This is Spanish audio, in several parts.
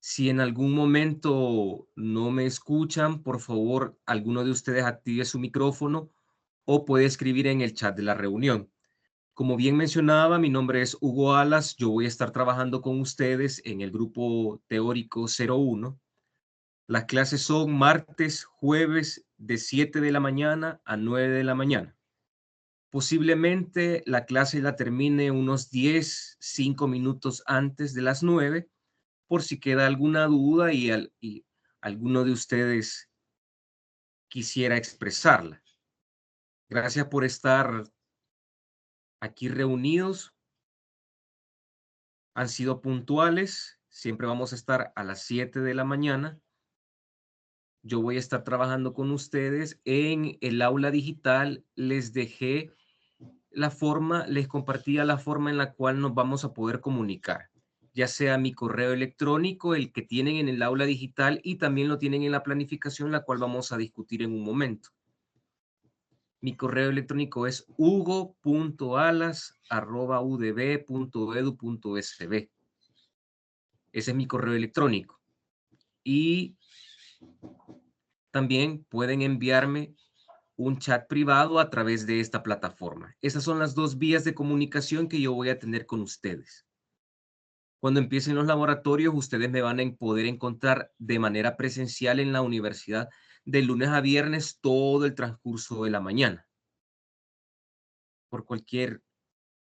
Si en algún momento no me escuchan, por favor, alguno de ustedes active su micrófono o puede escribir en el chat de la reunión. Como bien mencionaba, mi nombre es Hugo Alas. Yo voy a estar trabajando con ustedes en el grupo teórico 01. Las clases son martes, jueves de 7 de la mañana a 9 de la mañana. Posiblemente la clase la termine unos 5 minutos antes de las 9, por si queda alguna duda y alguno de ustedes quisiera expresarla. Gracias por estar aquí reunidos. Han sido puntuales. Siempre vamos a estar a las 7 de la mañana. Yo voy a estar trabajando con ustedes en el aula digital. Les dejé les compartía la forma en la cual nos vamos a poder comunicar, ya sea mi correo electrónico, el que tienen en el aula digital, y también lo tienen en la planificación, la cual vamos a discutir en un momento. Mi correo electrónico es hugo.alas@udb.edu.sb. Ese es mi correo electrónico. Y también pueden enviarme un chat privado a través de esta plataforma. Esas son las dos vías de comunicación que yo voy a tener con ustedes. Cuando empiecen los laboratorios, ustedes me van a poder encontrar de manera presencial en la universidad de lunes a viernes todo el transcurso de la mañana, por cualquier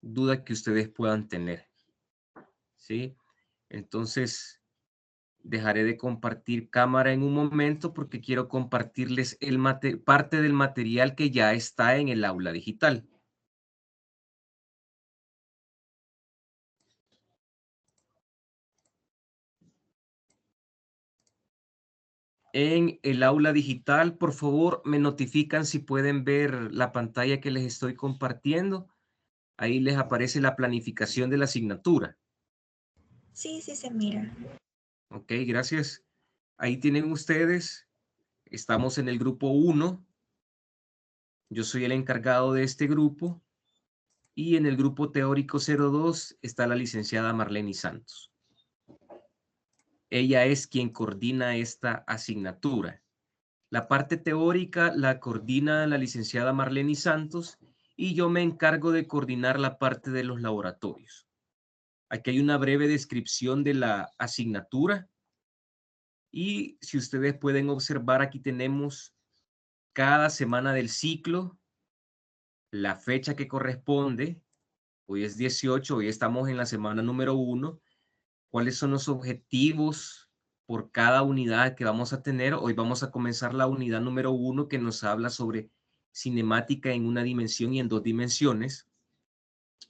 duda que ustedes puedan tener, ¿sí? Entonces, dejaré de compartir cámara en un momento porque quiero compartirles parte del material que ya está en el aula digital. En el aula digital, por favor, me notifican si pueden ver la pantalla que les estoy compartiendo. Ahí les aparece la planificación de la asignatura. Sí, sí se mira. Ok, gracias. Ahí tienen ustedes. Estamos en el grupo 1. Yo soy el encargado de este grupo. Y en el grupo teórico 02 está la licenciada Marlene Santos. Ella es quien coordina esta asignatura. La parte teórica la coordina la licenciada Marlene Santos y yo me encargo de coordinar la parte de los laboratorios. Aquí hay una breve descripción de la asignatura y si ustedes pueden observar, aquí tenemos cada semana del ciclo, la fecha que corresponde. Hoy es 18, hoy estamos en la semana número 1. ¿Cuáles son los objetivos por cada unidad que vamos a tener? Hoy vamos a comenzar la unidad número 1 que nos habla sobre cinemática en una dimensión y en dos dimensiones.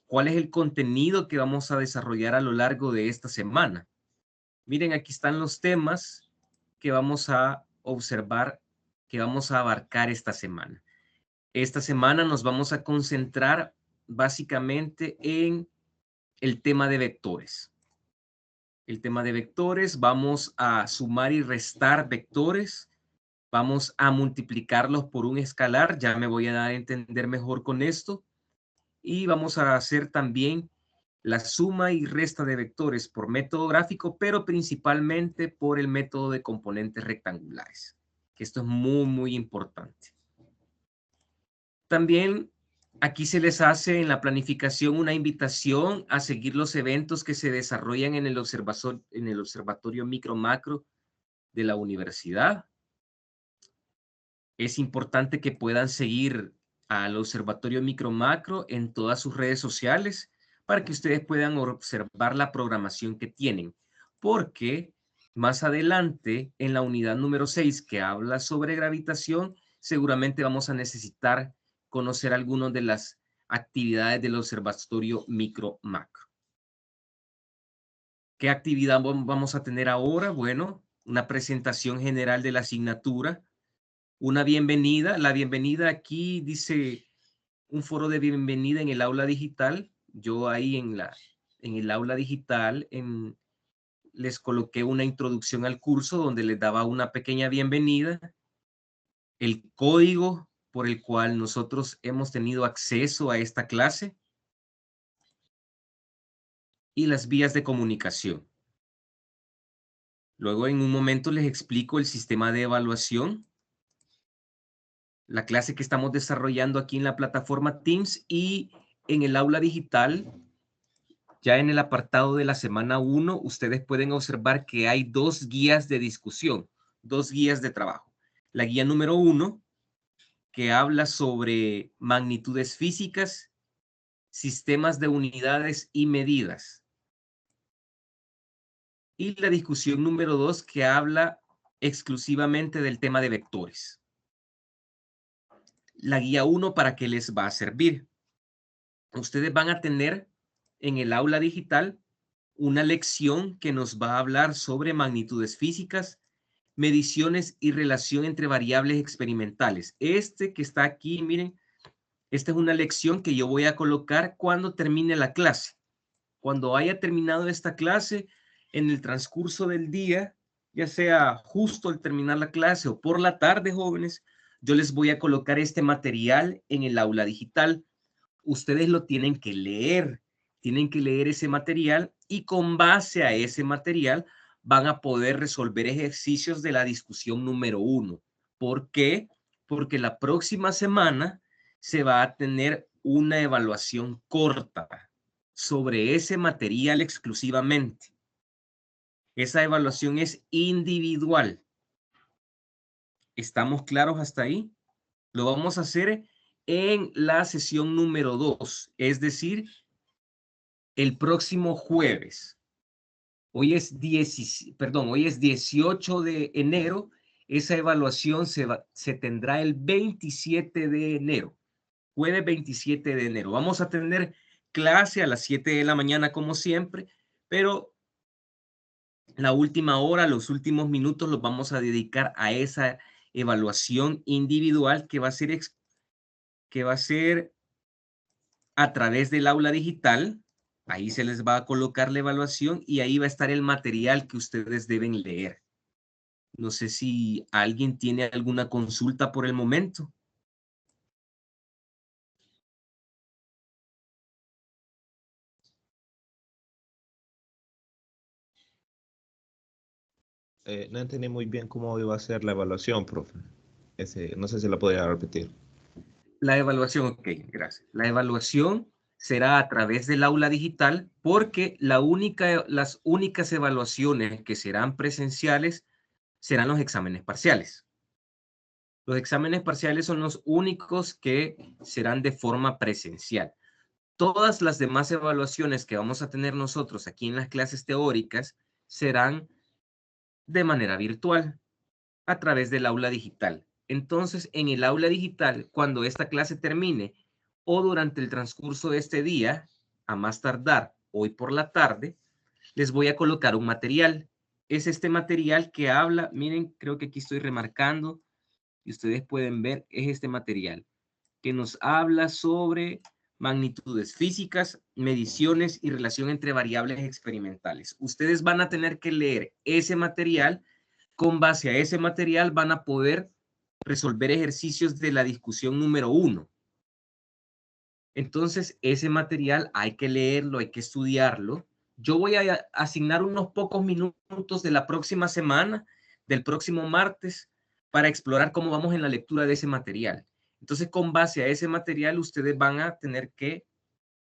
¿Cuál es el contenido que vamos a desarrollar a lo largo de esta semana? Miren, aquí están los temas que vamos a observar, que vamos a abarcar esta semana. Esta semana nos vamos a concentrar básicamente en el tema de vectores. El tema de vectores, vamos a sumar y restar vectores, vamos a multiplicarlos por un escalar, ya me voy a dar a entender mejor con esto, y vamos a hacer también la suma y resta de vectores por método gráfico, pero principalmente por el método de componentes rectangulares, que esto es muy, muy importante. También aquí se les hace en la planificación una invitación a seguir los eventos que se desarrollan en el observatorio micro-macro de la universidad. Es importante que puedan seguir al observatorio micro-macro en todas sus redes sociales para que ustedes puedan observar la programación que tienen, porque más adelante en la unidad número 6 que habla sobre gravitación, seguramente vamos a necesitar conocer algunas de las actividades del observatorio micro-macro. ¿Qué actividad vamos a tener ahora? Bueno, una presentación general de la asignatura, una bienvenida. La bienvenida aquí dice un foro de bienvenida en el aula digital. Yo ahí en el aula digital les coloqué una introducción al curso donde les daba una pequeña bienvenida, el código por el cual nosotros hemos tenido acceso a esta clase y las vías de comunicación. Luego en un momento les explico el sistema de evaluación, la clase que estamos desarrollando aquí en la plataforma Teams y en el aula digital. Ya en el apartado de la semana 1, ustedes pueden observar que hay 2 guías de discusión, 2 guías de trabajo. La guía número 1, que habla sobre magnitudes físicas, sistemas de unidades y medidas. Y la discusión número 2, que habla exclusivamente del tema de vectores. La guía 1, ¿para qué les va a servir? Ustedes van a tener en el aula digital una lección que nos va a hablar sobre magnitudes físicas, mediciones y relación entre variables experimentales. Este que está aquí, miren, esta es una lección que yo voy a colocar cuando termine la clase. Cuando haya terminado esta clase, en el transcurso del día, ya sea justo al terminar la clase o por la tarde, jóvenes, yo les voy a colocar este material en el aula digital. Ustedes lo tienen que leer ese material y con base a ese material van a poder resolver ejercicios de la discusión número 1. ¿Por qué? Porque la próxima semana se va a tener una evaluación corta sobre ese material exclusivamente. Esa evaluación es individual. ¿Estamos claros hasta ahí? Lo vamos a hacer en la sesión número 2, es decir, el próximo jueves. Hoy es 18 de enero. Esa evaluación se tendrá el 27 de enero. Jueves 27 de enero. Vamos a tener clase a las 7 de la mañana como siempre, pero la última hora, los últimos minutos los vamos a dedicar a esa evaluación individual que va a ser a través del aula digital. Ahí se les va a colocar la evaluación y ahí va a estar el material que ustedes deben leer. No sé si alguien tiene alguna consulta por el momento. No entendí muy bien cómo iba a ser la evaluación, profe. No sé si la podría repetir. La evaluación, ok, gracias. La evaluación será a través del aula digital porque las únicas evaluaciones que serán presenciales serán los exámenes parciales. Los exámenes parciales son los únicos que serán de forma presencial. Todas las demás evaluaciones que vamos a tener nosotros aquí en las clases teóricas serán de manera virtual a través del aula digital. Entonces, en el aula digital, cuando esta clase termine o durante el transcurso de este día, a más tardar hoy por la tarde, les voy a colocar un material. Es este material que habla, miren, creo que aquí estoy remarcando y ustedes pueden ver, es este material que nos habla sobre magnitudes físicas, mediciones y relación entre variables experimentales. Ustedes van a tener que leer ese material. Con base a ese material van a poder resolver ejercicios de la discusión número 1. Entonces, ese material hay que leerlo, hay que estudiarlo. Yo voy a asignar unos pocos minutos de la próxima semana, del próximo martes, para explorar cómo vamos en la lectura de ese material. Entonces, con base a ese material, ustedes van a tener que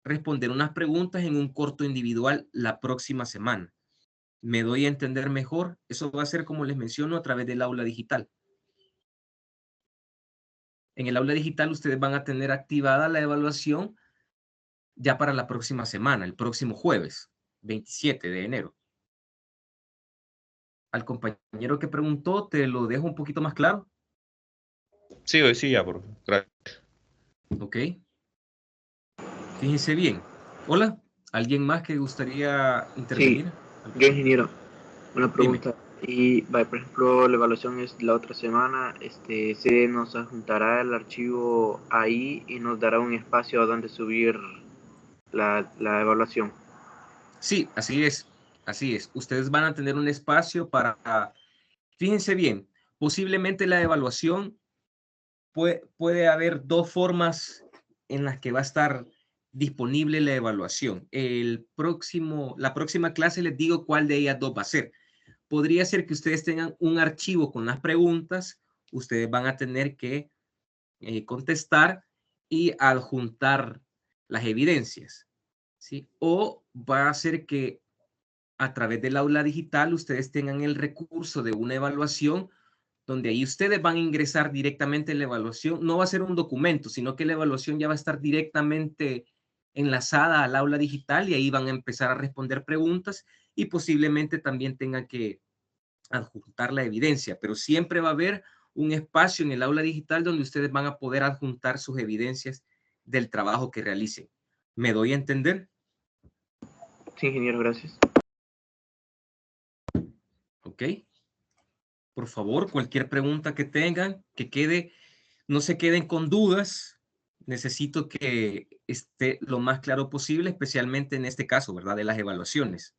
responder unas preguntas en un corto individual la próxima semana. ¿Me doy a entender mejor? Eso va a ser, como les menciono, a través del aula digital. En el aula digital ustedes van a tener activada la evaluación ya para la próxima semana, el próximo jueves, 27 de enero. Al compañero que preguntó, te lo dejo un poquito más claro. Sí, hoy sí ya, profe. Gracias. Ok. Fíjense bien. Hola, ¿alguien más que gustaría intervenir? Sí, yo ingeniero, una Dime. pregunta. Y, vale, por ejemplo, la evaluación es la otra semana, se nos adjuntará el archivo ahí y nos dará un espacio a donde subir la evaluación. Sí, así es. Así es. Ustedes van a tener un espacio para, fíjense bien, posiblemente la evaluación puede haber 2 formas en las que va a estar disponible la evaluación. La próxima clase les digo cuál de ellas 2 va a ser. podría ser que ustedes tengan un archivo con las preguntas, ustedes van a tener que contestar y adjuntar las evidencias, ¿sí? O va a ser que a través del aula digital ustedes tengan el recurso de una evaluación donde ahí ustedes van a ingresar directamente en la evaluación. No va a ser un documento, sino que la evaluación ya va a estar directamente enlazada al aula digital y ahí van a empezar a responder preguntas y posiblemente también tengan que adjuntar la evidencia, pero siempre va a haber un espacio en el aula digital donde ustedes van a poder adjuntar sus evidencias del trabajo que realicen. ¿Me doy a entender? Sí, ingeniero, gracias. ¿Ok? Por favor, cualquier pregunta que tengan, no se queden con dudas. Necesito que esté lo más claro posible, especialmente en este caso, ¿verdad? De las evaluaciones.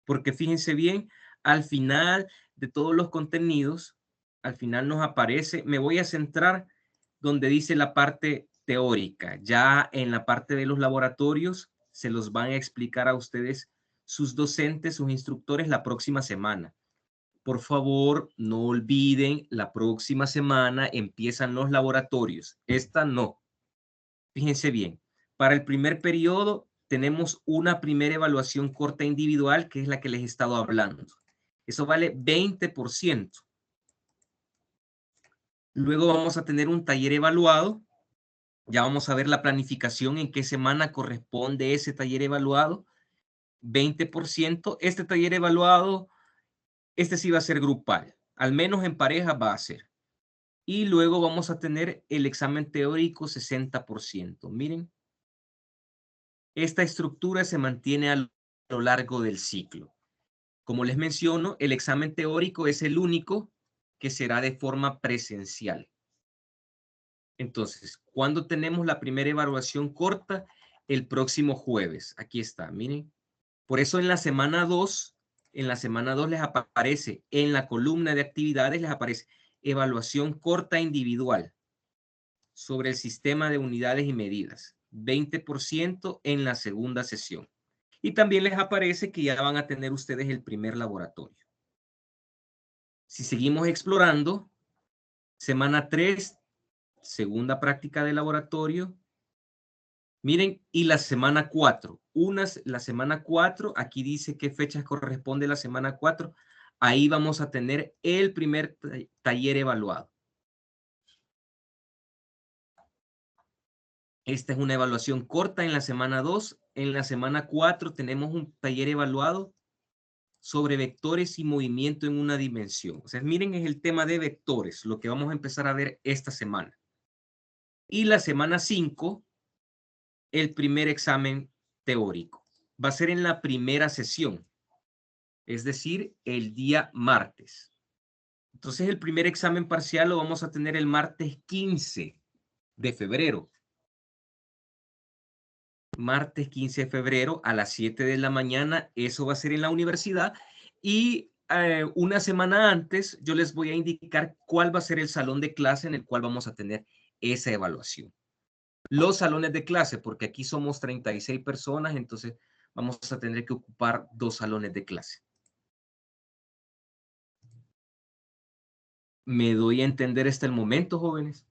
Porque fíjense bien, al final de todos los contenidos, al final nos aparece, me voy a centrar donde dice la parte teórica. Ya en la parte de los laboratorios se los van a explicar a ustedes sus docentes, sus instructores la próxima semana. Por favor, no olviden, la próxima semana empiezan los laboratorios. Esta no. Fíjense bien, para el primer periodo tenemos una primera evaluación corta individual, que es la que les he estado hablando. Eso vale 20%. Luego vamos a tener un taller evaluado. Ya vamos a ver la planificación, en qué semana corresponde ese taller evaluado. 20%. Este taller evaluado, este sí va a ser grupal. Al menos en pareja va a ser. Y luego vamos a tener el examen teórico 60%. Miren, esta estructura se mantiene a lo largo del ciclo. Como les menciono, el examen teórico es el único que será de forma presencial. Entonces, ¿cuándo tenemos la primera evaluación corta? El próximo jueves. Aquí está, miren. Por eso en la semana 2 les aparece, en la columna de actividades les aparece evaluación corta individual sobre el sistema de unidades y medidas. 20% en la segunda sesión. Y también les aparece que ya van a tener ustedes el primer laboratorio. Si seguimos explorando, semana 3, segunda práctica de laboratorio. Miren, y la semana 4. La semana 4, aquí dice qué fechas corresponde la semana 4. Ahí vamos a tener el primer taller evaluado. Esta es una evaluación corta en la semana 2. En la semana 4 tenemos un taller evaluado sobre vectores y movimiento en una dimensión. O sea, miren, es el tema de vectores, lo que vamos a empezar a ver esta semana. Y la semana 5, el primer examen teórico. Va a ser en la primera sesión, es decir, el día martes. Entonces, el primer examen parcial lo vamos a tener el martes 15 de febrero. Martes 15 de febrero a las 7 de la mañana, eso va a ser en la universidad. Y una semana antes yo les voy a indicar cuál va a ser el salón de clase en el cual vamos a tener esa evaluación. Los salones de clase, porque aquí somos 36 personas, entonces vamos a tener que ocupar 2 salones de clase. ¿Me doy a entender hasta el momento, jóvenes?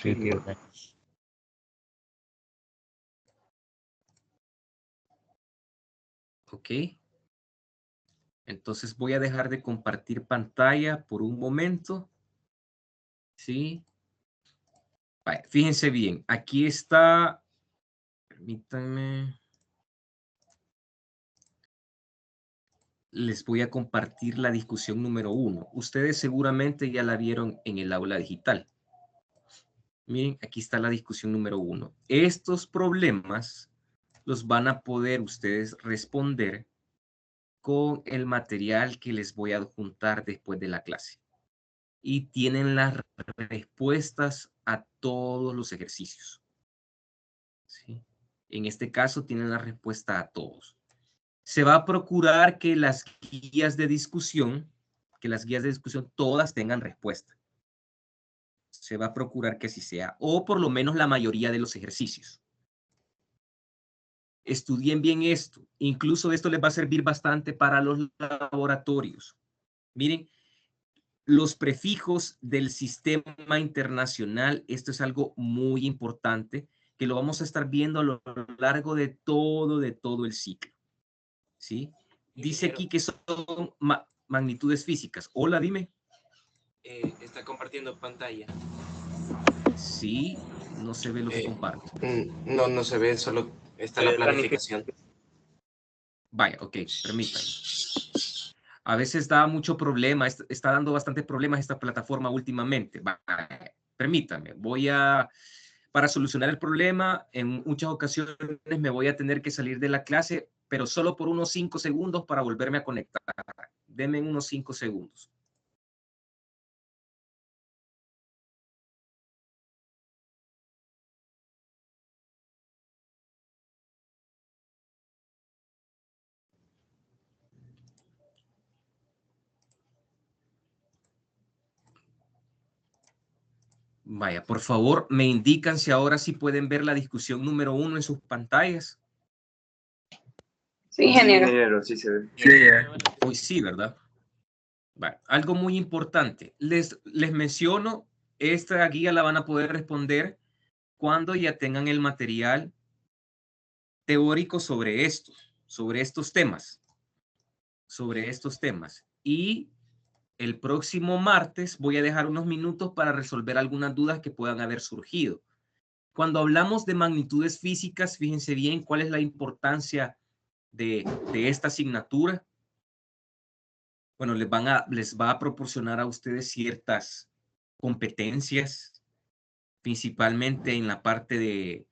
Sí, profe. Ok. Entonces voy a dejar de compartir pantalla por un momento. ¿Sí? Vale, fíjense bien, aquí está, permítanme, les voy a compartir la discusión número 1. Ustedes seguramente ya la vieron en el aula digital. Miren, aquí está la discusión número 1. Estos problemas los van a poder ustedes responder con el material que les voy a adjuntar después de la clase. Y tienen las respuestas a todos los ejercicios. ¿Sí? En este caso tienen la respuesta a todos. Se va a procurar que las guías de discusión, todas tengan respuesta. Se va a procurar que así sea, o por lo menos la mayoría de los ejercicios. Estudien bien esto. Incluso esto les va a servir bastante para los laboratorios. Miren, los prefijos del sistema internacional, esto es algo muy importante, que lo vamos a estar viendo a lo largo de todo el ciclo. ¿Sí? Dice aquí que son magnitudes físicas. Hola, dime. Está compartiendo pantalla. Sí, no se ve lo que comparto. No, no se ve, solo está la planificación. Vaya, ok, permítanme. A veces da mucho problema, está dando bastantes problemas esta plataforma últimamente. Vaya, permítanme, para solucionar el problema, en muchas ocasiones me voy a tener que salir de la clase, pero solo por unos 5 segundos para volverme a conectar. Denme unos 5 segundos. Vaya, por favor, me indican si ahora sí pueden ver la discusión número 1 en sus pantallas. Sí, ingeniero. Sí se ve. Sí, Hoy sí, ¿verdad? Vale. Algo muy importante. Les menciono, esta guía la van a poder responder cuando ya tengan el material teórico sobre estos temas. Y el próximo martes voy a dejar unos minutos para resolver algunas dudas que puedan haber surgido. Cuando hablamos de magnitudes físicas, fíjense bien cuál es la importancia de esta asignatura. Bueno, les va a proporcionar a ustedes ciertas competencias, principalmente en la parte de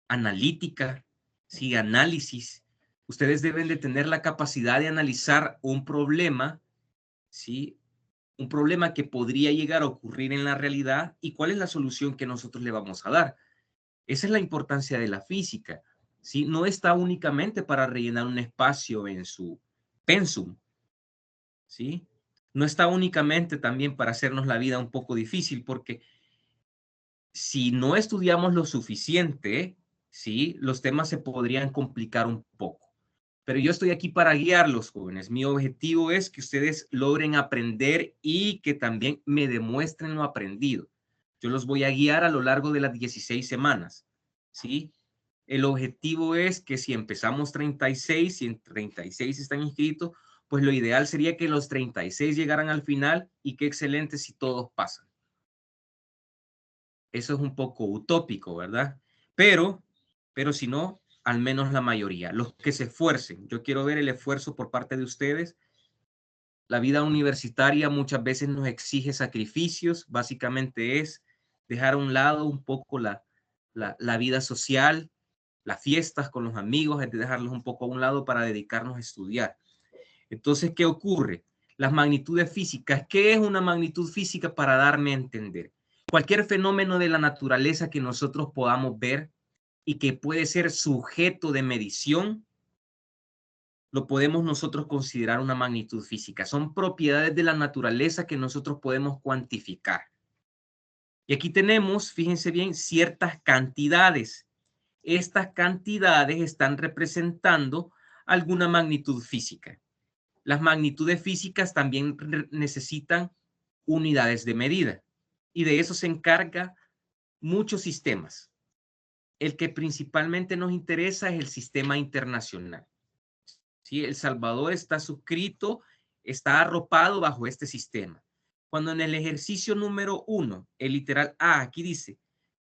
analítica, sí, análisis. Ustedes deben de tener la capacidad de analizar un problema, ¿sí? Un problema que podría llegar a ocurrir en la realidad y cuál es la solución que nosotros le vamos a dar. Esa es la importancia de la física, ¿sí? No está únicamente para rellenar un espacio en su pensum, ¿sí? No está únicamente también para hacernos la vida un poco difícil, porque si no estudiamos lo suficiente, ¿sí? Los temas se podrían complicar un poco. Pero yo estoy aquí para guiarlos, jóvenes. Mi objetivo es que ustedes logren aprender y que también me demuestren lo aprendido. Yo los voy a guiar a lo largo de las 16 semanas, ¿sí? El objetivo es que si empezamos 36 y en 36 están inscritos, pues lo ideal sería que los 36 llegaran al final y qué excelente si todos pasan. Eso es un poco utópico, ¿verdad? Pero si no, al menos la mayoría, los que se esfuercen. Yo quiero ver el esfuerzo por parte de ustedes. La vida universitaria muchas veces nos exige sacrificios, básicamente es dejar a un lado un poco la vida social, las fiestas con los amigos, es de dejarlos un poco a un lado para dedicarnos a estudiar. Entonces, ¿qué ocurre? Las magnitudes físicas. ¿Qué es una magnitud física para darme a entender? Cualquier fenómeno de la naturaleza que nosotros podamos ver y que puede ser sujeto de medición, lo podemos nosotros considerar una magnitud física. Son propiedades de la naturaleza que nosotros podemos cuantificar. Y aquí tenemos, fíjense bien, ciertas cantidades. Estas cantidades están representando alguna magnitud física. Las magnitudes físicas también necesitan unidades de medida y de eso se encarga muchos sistemas. El que principalmente nos interesa es el sistema internacional. ¿Sí? El Salvador está suscrito, está arropado bajo este sistema. Cuando en el ejercicio número 1, el literal A, aquí dice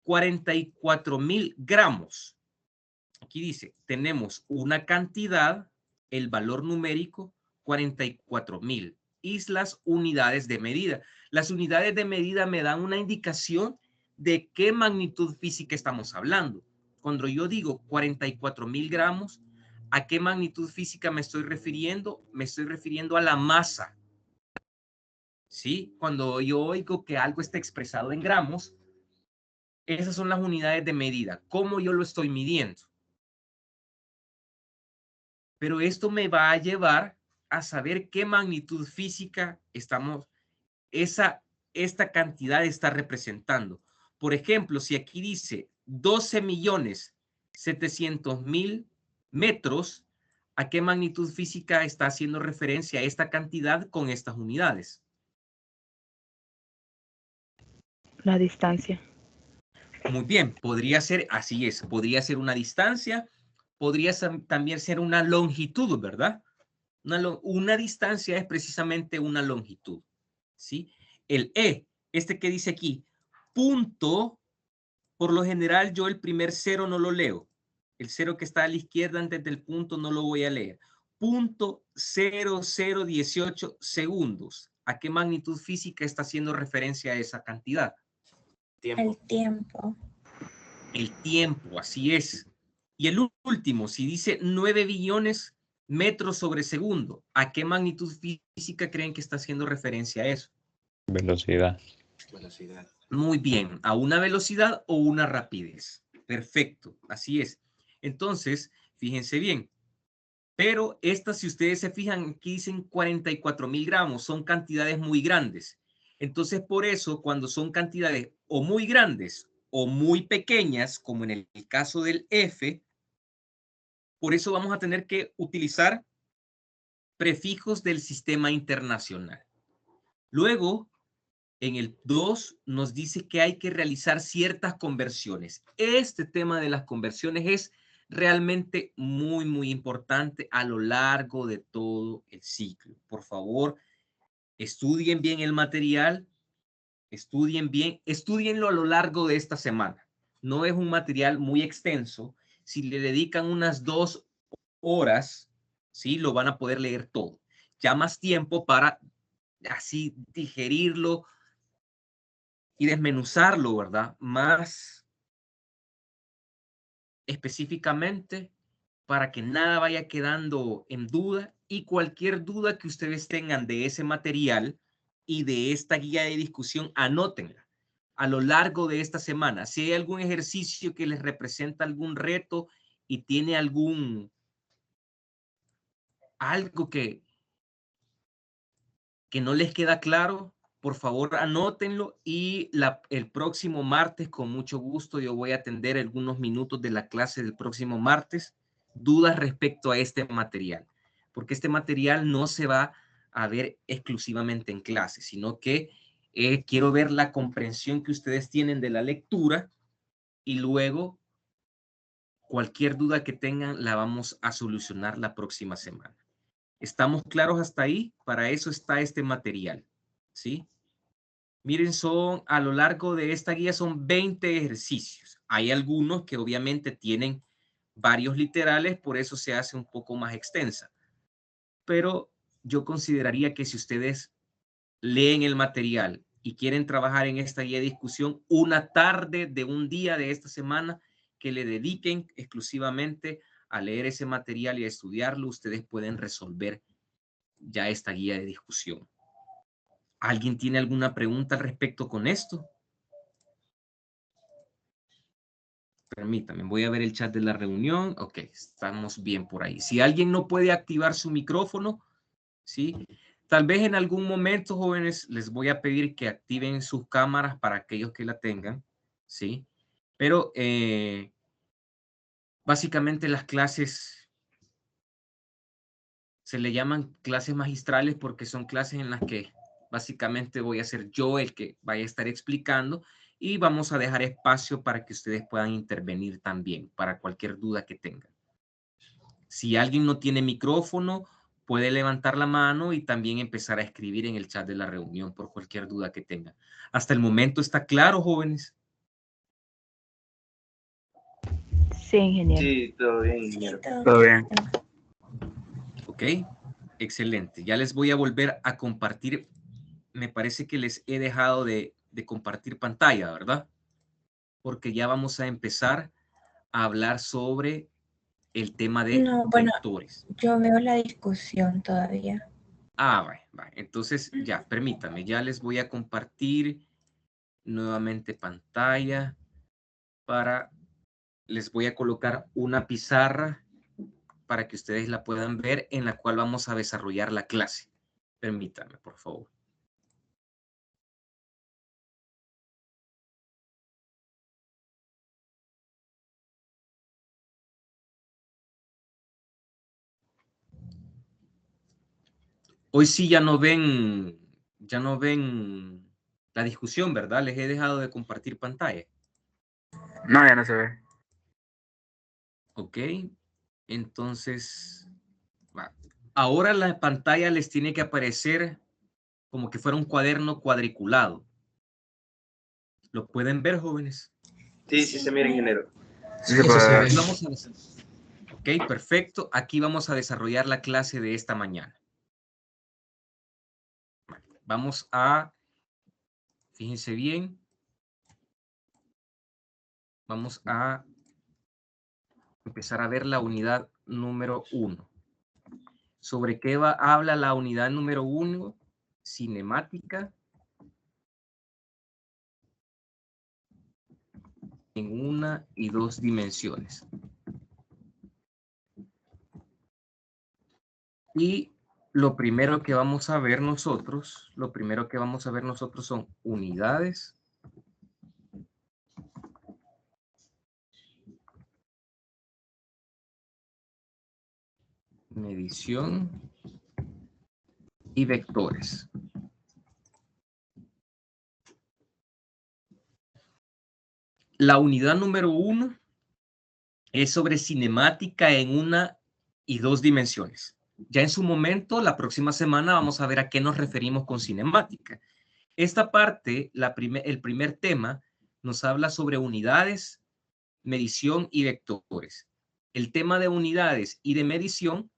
44,000 gramos. Aquí dice, tenemos una cantidad, el valor numérico, 44,000. Y las unidades de medida. Las unidades de medida me dan una indicación de qué magnitud física estamos hablando. Cuando yo digo 44,000 gramos, ¿a qué magnitud física me estoy refiriendo? Me estoy refiriendo a la masa. ¿Sí? Cuando yo oigo que algo está expresado en gramos, esas son las unidades de medida. ¿Cómo yo lo estoy midiendo? Pero esto me va a llevar a saber qué magnitud física estamos, esa esta cantidad está representando. Por ejemplo, si aquí dice 12.700.000 metros, ¿a qué magnitud física está haciendo referencia esta cantidad con estas unidades? La distancia. Muy bien, podría ser, así es, podría ser una distancia, podría también ser una longitud, ¿verdad? Una distancia es precisamente una longitud, ¿sí? El E, este que dice aquí, punto, por lo general yo el primer cero no lo leo. El cero que está a la izquierda antes del punto no lo voy a leer. Punto 0018 segundos. ¿A qué magnitud física está haciendo referencia a esa cantidad? El tiempo. El tiempo, así es. Y el último, si dice 9 billones metros sobre segundo, ¿a qué magnitud física creen que está haciendo referencia a eso? Velocidad. Velocidad. Muy bien, ¿a una velocidad o una rapidez? Perfecto, así es. Entonces, fíjense bien. Pero estas, si ustedes se fijan, aquí dicen 44.000 gramos, son cantidades muy grandes. Entonces, por eso, cuando son cantidades o muy grandes o muy pequeñas, como en el caso del F, por eso vamos a tener que utilizar prefijos del sistema internacional. Luego, en el 2 nos dice que hay que realizar ciertas conversiones. Este tema de las conversiones es realmente muy, muy importante a lo largo de todo el ciclo. Por favor, estudien bien el material, estudienlo a lo largo de esta semana. No es un material muy extenso. Si le dedican unas 2 horas, ¿sí? Lo van a poder leer todo. Ya más tiempo para así digerirlo y desmenuzarlo, ¿verdad? Más específicamente para que nada vaya quedando en duda y cualquier duda que ustedes tengan de ese material y de esta guía de discusión, anótenla a lo largo de esta semana. Si hay algún ejercicio que les representa algún reto y tiene algo que no les queda claro, por favor anótenlo y el próximo martes, con mucho gusto, yo voy a atender algunos minutos de la clase del próximo martes, dudas respecto a este material, porque este material no se va a ver exclusivamente en clase, sino que quiero ver la comprensión que ustedes tienen de la lectura y luego cualquier duda que tengan la vamos a solucionar la próxima semana. ¿Estamos claros hasta ahí? Para eso está este material, ¿sí? Miren, a lo largo de esta guía son 20 ejercicios. Hay algunos que obviamente tienen varios literales, por eso se hace un poco más extensa. Pero yo consideraría que si ustedes leen el material y quieren trabajar en esta guía de discusión, una tarde de un día de esta semana que le dediquen exclusivamente a leer ese material y a estudiarlo, ustedes pueden resolver ya esta guía de discusión. ¿Alguien tiene alguna pregunta al respecto con esto? Permítame, voy a ver el chat de la reunión. Ok, estamos bien por ahí. Si alguien no puede activar su micrófono, ¿sí? Tal vez en algún momento, jóvenes, les voy a pedir que activen sus cámaras para aquellos que la tengan, ¿sí? Pero básicamente las clases se le llaman clases magistrales porque son clases en las que básicamente voy a ser yo el que vaya a estar explicando y vamos a dejar espacio para que ustedes puedan intervenir también para cualquier duda que tengan. Si alguien no tiene micrófono, puede levantar la mano y también empezar a escribir en el chat de la reunión por cualquier duda que tengan. Hasta el momento está claro, jóvenes. Sí, ingeniero. Sí, todo bien, Sí, ingeniero. todo bien. Ok, excelente. Ya les voy a volver a compartir. Me parece que les he dejado de compartir pantalla, ¿verdad? Porque ya vamos a empezar a hablar sobre el tema de No, bueno, vectores. yo veo la discusión todavía. Ah, va. Entonces, ya, permítame, ya les voy a compartir nuevamente pantalla les voy a colocar una pizarra para que ustedes la puedan ver en la cual vamos a desarrollar la clase. Permítame, por favor. Hoy sí ya no ven la discusión, ¿verdad? Les he dejado de compartir pantalla. No, ya no se ve. Ok, entonces, ahora la pantalla les tiene que aparecer como que fuera un cuaderno cuadriculado. ¿Lo pueden ver, jóvenes? Sí, sí se mira, ingeniero. Sí se puede ver. Ok, perfecto. Aquí vamos a desarrollar la clase de esta mañana. Vamos a, fíjense bien, vamos a empezar a ver la unidad número 1. ¿Sobre qué habla la unidad número 1? Cinemática en 1 y 2 dimensiones. Y lo primero que vamos a ver nosotros, son unidades, medición y vectores. La unidad número 1 es sobre cinemática en 1 y 2 dimensiones. Ya en su momento, la próxima semana, vamos a ver a qué nos referimos con cinemática. Esta parte, el primer tema, nos habla sobre unidades, medición y vectores. El tema de unidades y de medición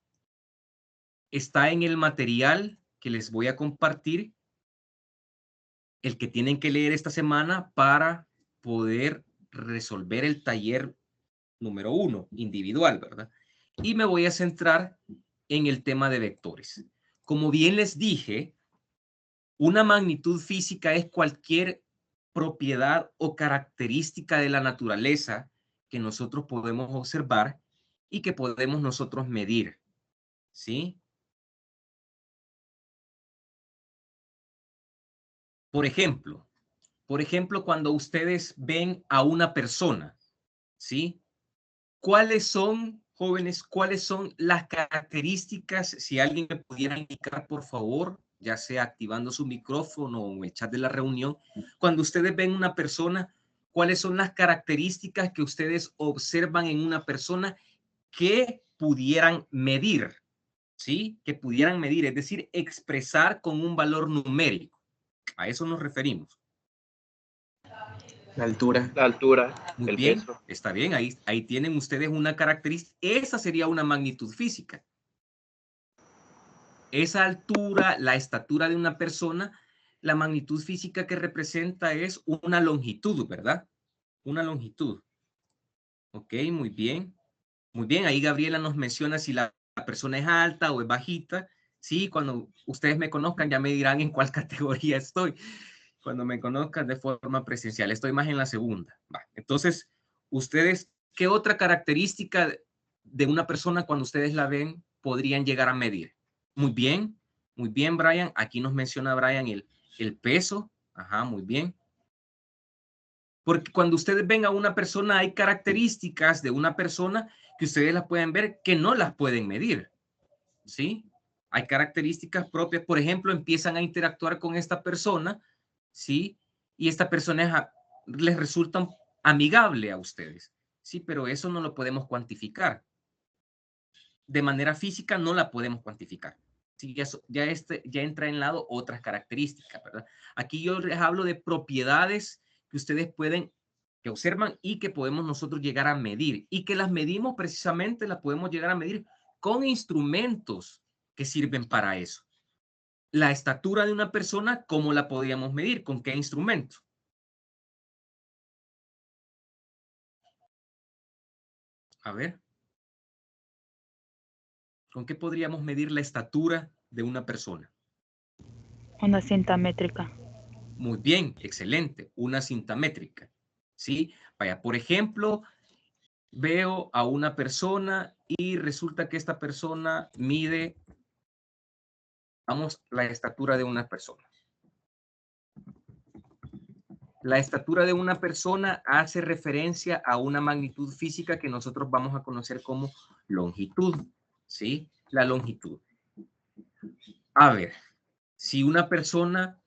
está en el material que les voy a compartir, el que tienen que leer esta semana para poder resolver el taller número 1, individual, ¿verdad? Y me voy a centrar en el tema de vectores. Como bien les dije, una magnitud física es cualquier propiedad o característica de la naturaleza que nosotros podemos observar y que podemos nosotros medir, ¿sí? Por ejemplo, cuando ustedes ven a una persona, ¿sí? ¿Cuáles son, jóvenes, cuáles son las características? Si alguien me pudiera indicar, por favor, ya sea activando su micrófono o el chat de la reunión, cuando ustedes ven una persona, ¿cuáles son las características que ustedes observan en una persona que pudieran medir? ¿Sí? Que pudieran medir, es decir, expresar con un valor numérico. A eso nos referimos. La altura. La altura, Muy el bien, peso. está bien, ahí tienen ustedes una característica. Esa sería una magnitud física. Esa altura, la estatura de una persona, la magnitud física que representa es una longitud, ¿verdad? Una longitud. Ok, muy bien. Muy bien, ahí Gabriela nos menciona si la persona es alta o es bajita. Sí, cuando ustedes me conozcan ya me dirán en cuál categoría estoy. Cuando me conozcan de forma presencial, estoy más en la segunda. Va. Entonces, ustedes, ¿qué otra característica de una persona cuando ustedes la ven podrían llegar a medir? Muy bien, Brian. Aquí nos menciona Brian el peso. Ajá, muy bien. Porque cuando ustedes ven a una persona, hay características de una persona que ustedes las pueden ver que no las pueden medir, ¿sí? Hay características propias, por ejemplo, empiezan a interactuar con esta persona, ¿sí? Y esta persona les resulta amigable a ustedes, ¿sí? Pero eso no lo podemos cuantificar. De manera física no la podemos cuantificar. Sí, ya entra en lado otras características, ¿verdad? Aquí yo les hablo de propiedades que ustedes que observan y que podemos nosotros llegar a medir y que las medimos precisamente, las podemos llegar a medir con instrumentos que sirven para eso. La estatura de una persona, ¿cómo la podríamos medir? ¿Con qué instrumento? A ver. ¿Con qué podríamos medir la estatura de una persona? Una cinta métrica. Muy bien, excelente, una cinta métrica, ¿sí? Vaya, por ejemplo, veo a una persona y resulta que esta persona mide, vamos, la estatura de una persona. La estatura de una persona hace referencia a una magnitud física que nosotros vamos a conocer como longitud, ¿sí? La longitud. A ver, si una persona,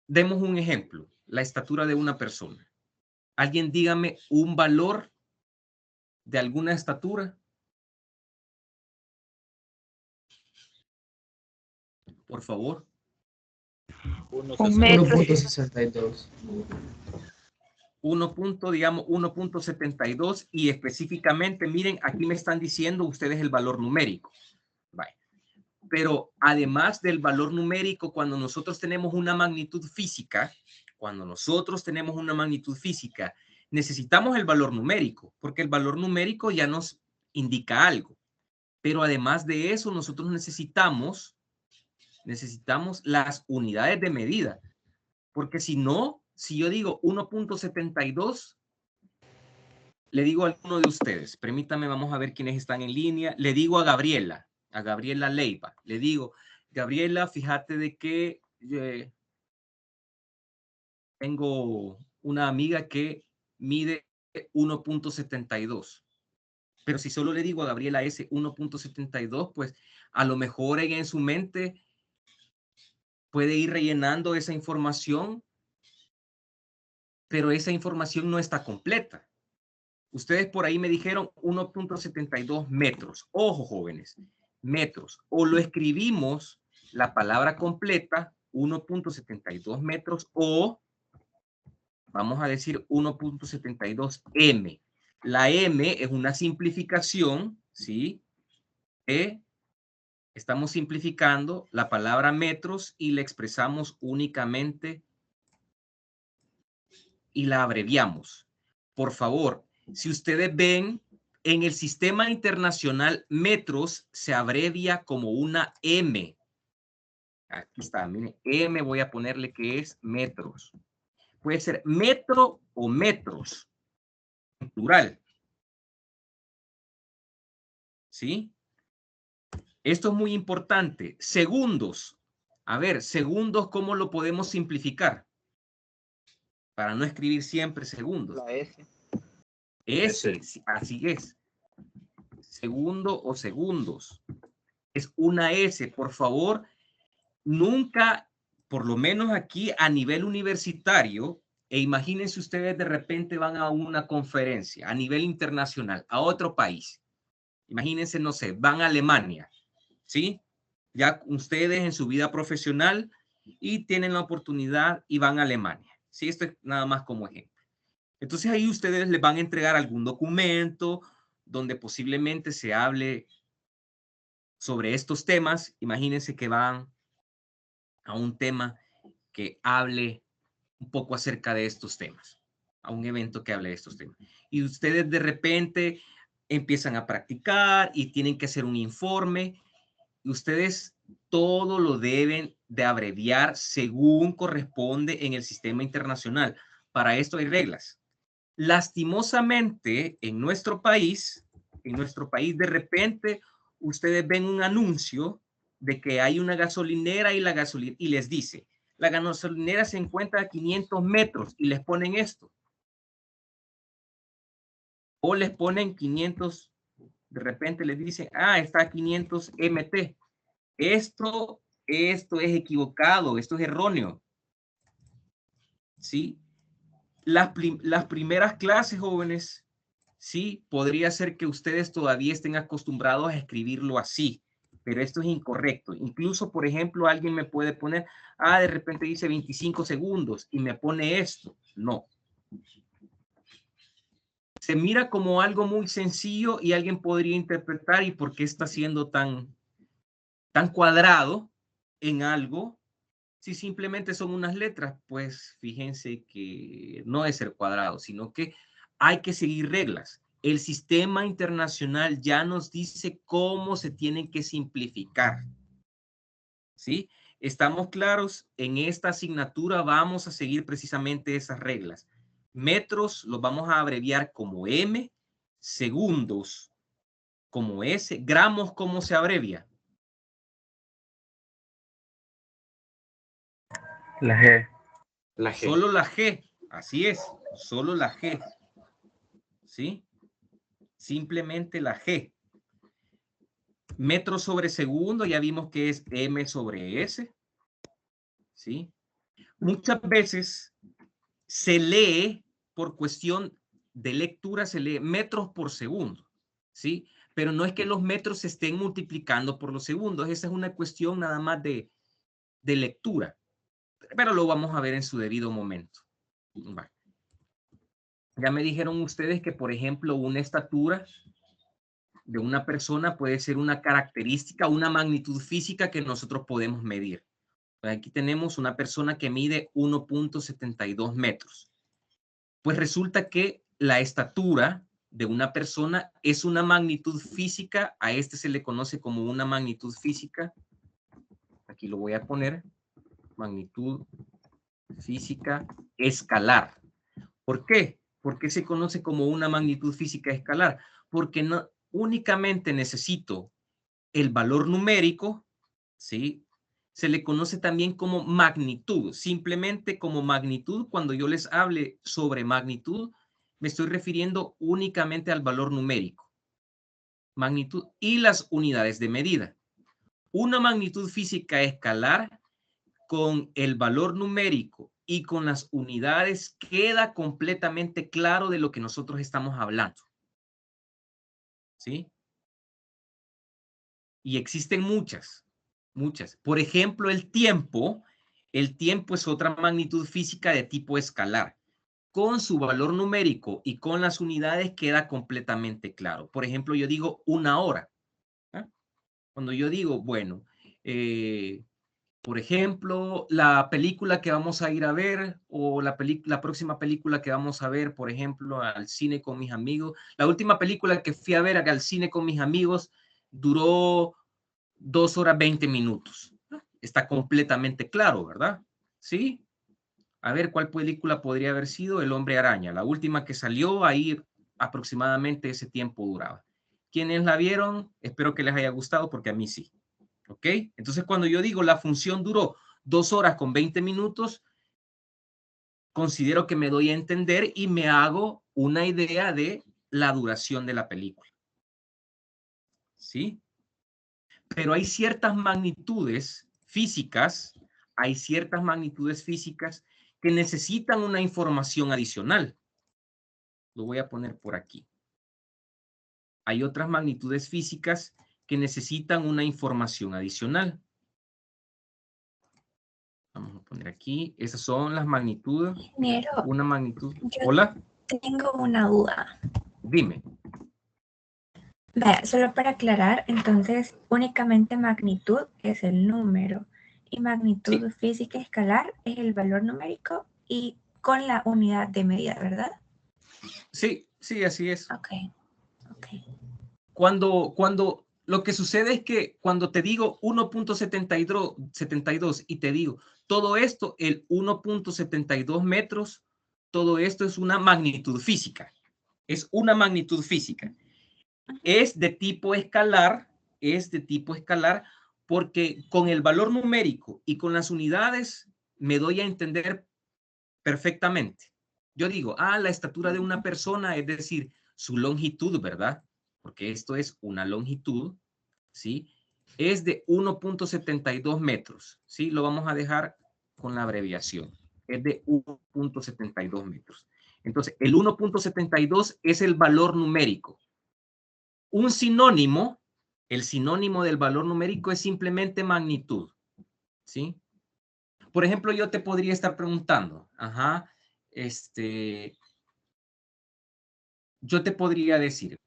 demos un ejemplo, la estatura de una persona. Alguien dígame un valor de alguna estatura. Por favor. 1,62 m. Digamos 1.72 y específicamente, miren, aquí me están diciendo ustedes el valor numérico. Vale. Pero además del valor numérico, cuando nosotros tenemos una magnitud física, necesitamos el valor numérico, porque el valor numérico ya nos indica algo. Pero además de eso, nosotros necesitamos las unidades de medida. Porque si no, si yo digo 1.72, le digo a alguno de ustedes, permítame, vamos a ver quiénes están en línea, le digo a Gabriela Leiva, le digo, Gabriela, fíjate de que tengo una amiga que mide 1.72. Pero si solo le digo a Gabriela ese 1.72, pues a lo mejor en su mente puede ir rellenando esa información, pero esa información no está completa. Ustedes por ahí me dijeron 1.72 metros. Ojo, jóvenes, metros. O lo escribimos la palabra completa, 1.72 metros, o vamos a decir 1.72 m. La m es una simplificación, ¿sí? Estamos simplificando la palabra metros y la expresamos únicamente y la abreviamos. Por favor, si ustedes ven, en el sistema internacional, metros se abrevia como una M. Aquí está, miren, M voy a ponerle que es metros. Puede ser metro o metros, en plural. ¿Sí? Esto es muy importante. Segundos. A ver, segundos, ¿cómo lo podemos simplificar? Para no escribir siempre segundos. La S. S, así es. Segundo o segundos. Es una S. Por favor, nunca, por lo menos aquí a nivel universitario, e imagínense ustedes de repente van a una conferencia a nivel internacional, a otro país. Imagínense, no sé, van a Alemania, ¿sí? Ya ustedes en su vida profesional y tienen la oportunidad y van a Alemania. Sí, esto es nada más como ejemplo. Entonces ahí ustedes les van a entregar algún documento donde posiblemente se hable sobre estos temas. Imagínense que van a un tema que hable un poco acerca de estos temas, a un evento que hable de estos temas. Y ustedes de repente empiezan a practicar y tienen que hacer un informe. Y ustedes todo lo deben de abreviar según corresponde en el sistema internacional. Para esto hay reglas. Lastimosamente, en nuestro país de repente, ustedes ven un anuncio de que hay una gasolinera y y les dice, la gasolinera se encuentra a 500 metros y les ponen esto. O les ponen 500, de repente les dicen, está a 500 MT. Esto es equivocado, esto es erróneo. ¿Sí? Las primeras clases, jóvenes, sí, podría ser que ustedes todavía estén acostumbrados a escribirlo así, pero esto es incorrecto. Incluso, por ejemplo, alguien me puede poner, de repente dice 25 segundos y me pone esto. No. Se mira como algo muy sencillo y alguien podría interpretar, ¿y por qué está siendo tan cuadrado en algo? Si simplemente son unas letras, pues fíjense que no es ser cuadrado, sino que hay que seguir reglas. El sistema internacional ya nos dice cómo se tienen que simplificar. ¿Sí? ¿Estamos claros? En esta asignatura vamos a seguir precisamente esas reglas. Metros los vamos a abreviar como M, segundos como S, gramos, ¿cómo se abrevia? La G. La G. Solo la G, así es, solo la G. ¿Sí? Simplemente la G. Metros sobre segundo, ya vimos que es M sobre S. ¿Sí? Muchas veces se lee, por cuestión de lectura, se lee metros por segundo. ¿Sí? Pero no es que los metros se estén multiplicando por los segundos. Esa es una cuestión nada más de lectura. Pero lo vamos a ver en su debido momento. Vale. Ya me dijeron ustedes que, por ejemplo, una estatura de una persona puede ser una característica, una magnitud física que nosotros podemos medir. Aquí tenemos una persona que mide 1.72 metros. Pues resulta que la estatura de una persona es una magnitud física. A este se le conoce como una magnitud física. Aquí lo voy a poner. Magnitud física escalar. ¿Por qué? ¿Por qué se conoce como una magnitud física escalar? Porque no únicamente necesito el valor numérico, ¿sí? Se le conoce también como magnitud. Simplemente como magnitud, cuando yo les hable sobre magnitud, me estoy refiriendo únicamente al valor numérico. Magnitud y las unidades de medida. Una magnitud física escalar con el valor numérico y con las unidades queda completamente claro de lo que nosotros estamos hablando. ¿Sí? Y existen muchas. Por ejemplo, el tiempo es otra magnitud física de tipo escalar. Con su valor numérico y con las unidades queda completamente claro. Por ejemplo, yo digo una hora. ¿Eh? Cuando yo digo, bueno, por ejemplo, la película que vamos a ir a ver o la próxima película que vamos a ver, por ejemplo, al cine con mis amigos. La última película que fui a ver al cine con mis amigos duró 2 horas 20 minutos. Está completamente claro, ¿verdad? ¿Sí? A ver, ¿cuál película podría haber sido? El Hombre Araña. La última que salió, ahí aproximadamente ese tiempo duraba. ¿Quiénes la vieron? Espero que les haya gustado porque a mí sí. ¿Ok? Entonces, cuando yo digo la función duró 2 horas con 20 minutos, considero que me doy a entender y me hago una idea de la duración de la película. ¿Sí? Pero hay ciertas magnitudes físicas, que necesitan una información adicional. Lo voy a poner por aquí. Hay otras magnitudes físicas que necesitan una información adicional. Vamos a poner aquí. Esas son las magnitudes. Ingeniero, Una magnitud. yo Hola. tengo una duda. Dime. Vea, solo para aclarar, entonces únicamente magnitud es el número y magnitud física escalar es el valor numérico y con la unidad de medida, ¿verdad? Sí, así es. Ok. Cuando lo que sucede es que cuando te digo 1.72 y te digo todo esto, el 1.72 metros, todo esto es una magnitud física. Es una magnitud física. Es de tipo escalar, porque con el valor numérico y con las unidades me doy a entender perfectamente. Yo digo, la estatura de una persona, es decir, su longitud, ¿verdad? Porque esto es una longitud, ¿sí? Es de 1.72 metros, ¿sí? Lo vamos a dejar con la abreviación. Es de 1.72 metros. Entonces, el 1.72 es el valor numérico. Un sinónimo, el sinónimo del valor numérico es simplemente magnitud, ¿sí? Por ejemplo, yo te podría estar preguntando, yo te podría decir,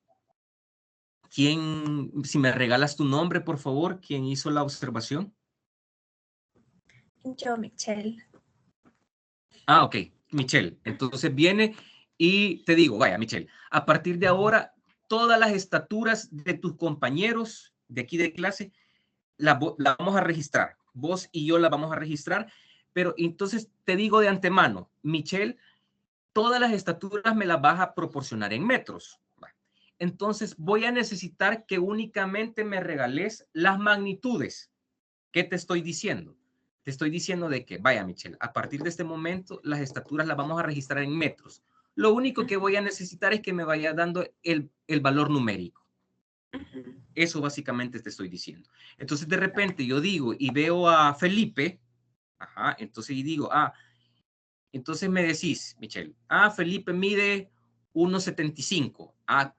si me regalas tu nombre, por favor, ¿quién hizo la observación? Yo, Michelle. Ok, Michelle. Entonces viene y te digo, vaya, Michelle, a partir de ahora, todas las estaturas de tus compañeros de aquí de clase, la vamos a registrar. Vos y yo la vamos a registrar, pero entonces te digo de antemano, Michelle, todas las estaturas me las vas a proporcionar en metros. Entonces voy a necesitar que únicamente me regales las magnitudes. ¿Qué te estoy diciendo? Te estoy diciendo de que, vaya Michelle, a partir de este momento las estaturas las vamos a registrar en metros. Lo único que voy a necesitar es que me vaya dando el valor numérico. Eso básicamente te estoy diciendo. Entonces, de repente yo digo y veo a Felipe, ajá, entonces y digo, entonces me decís, Michelle, Felipe mide 1,75.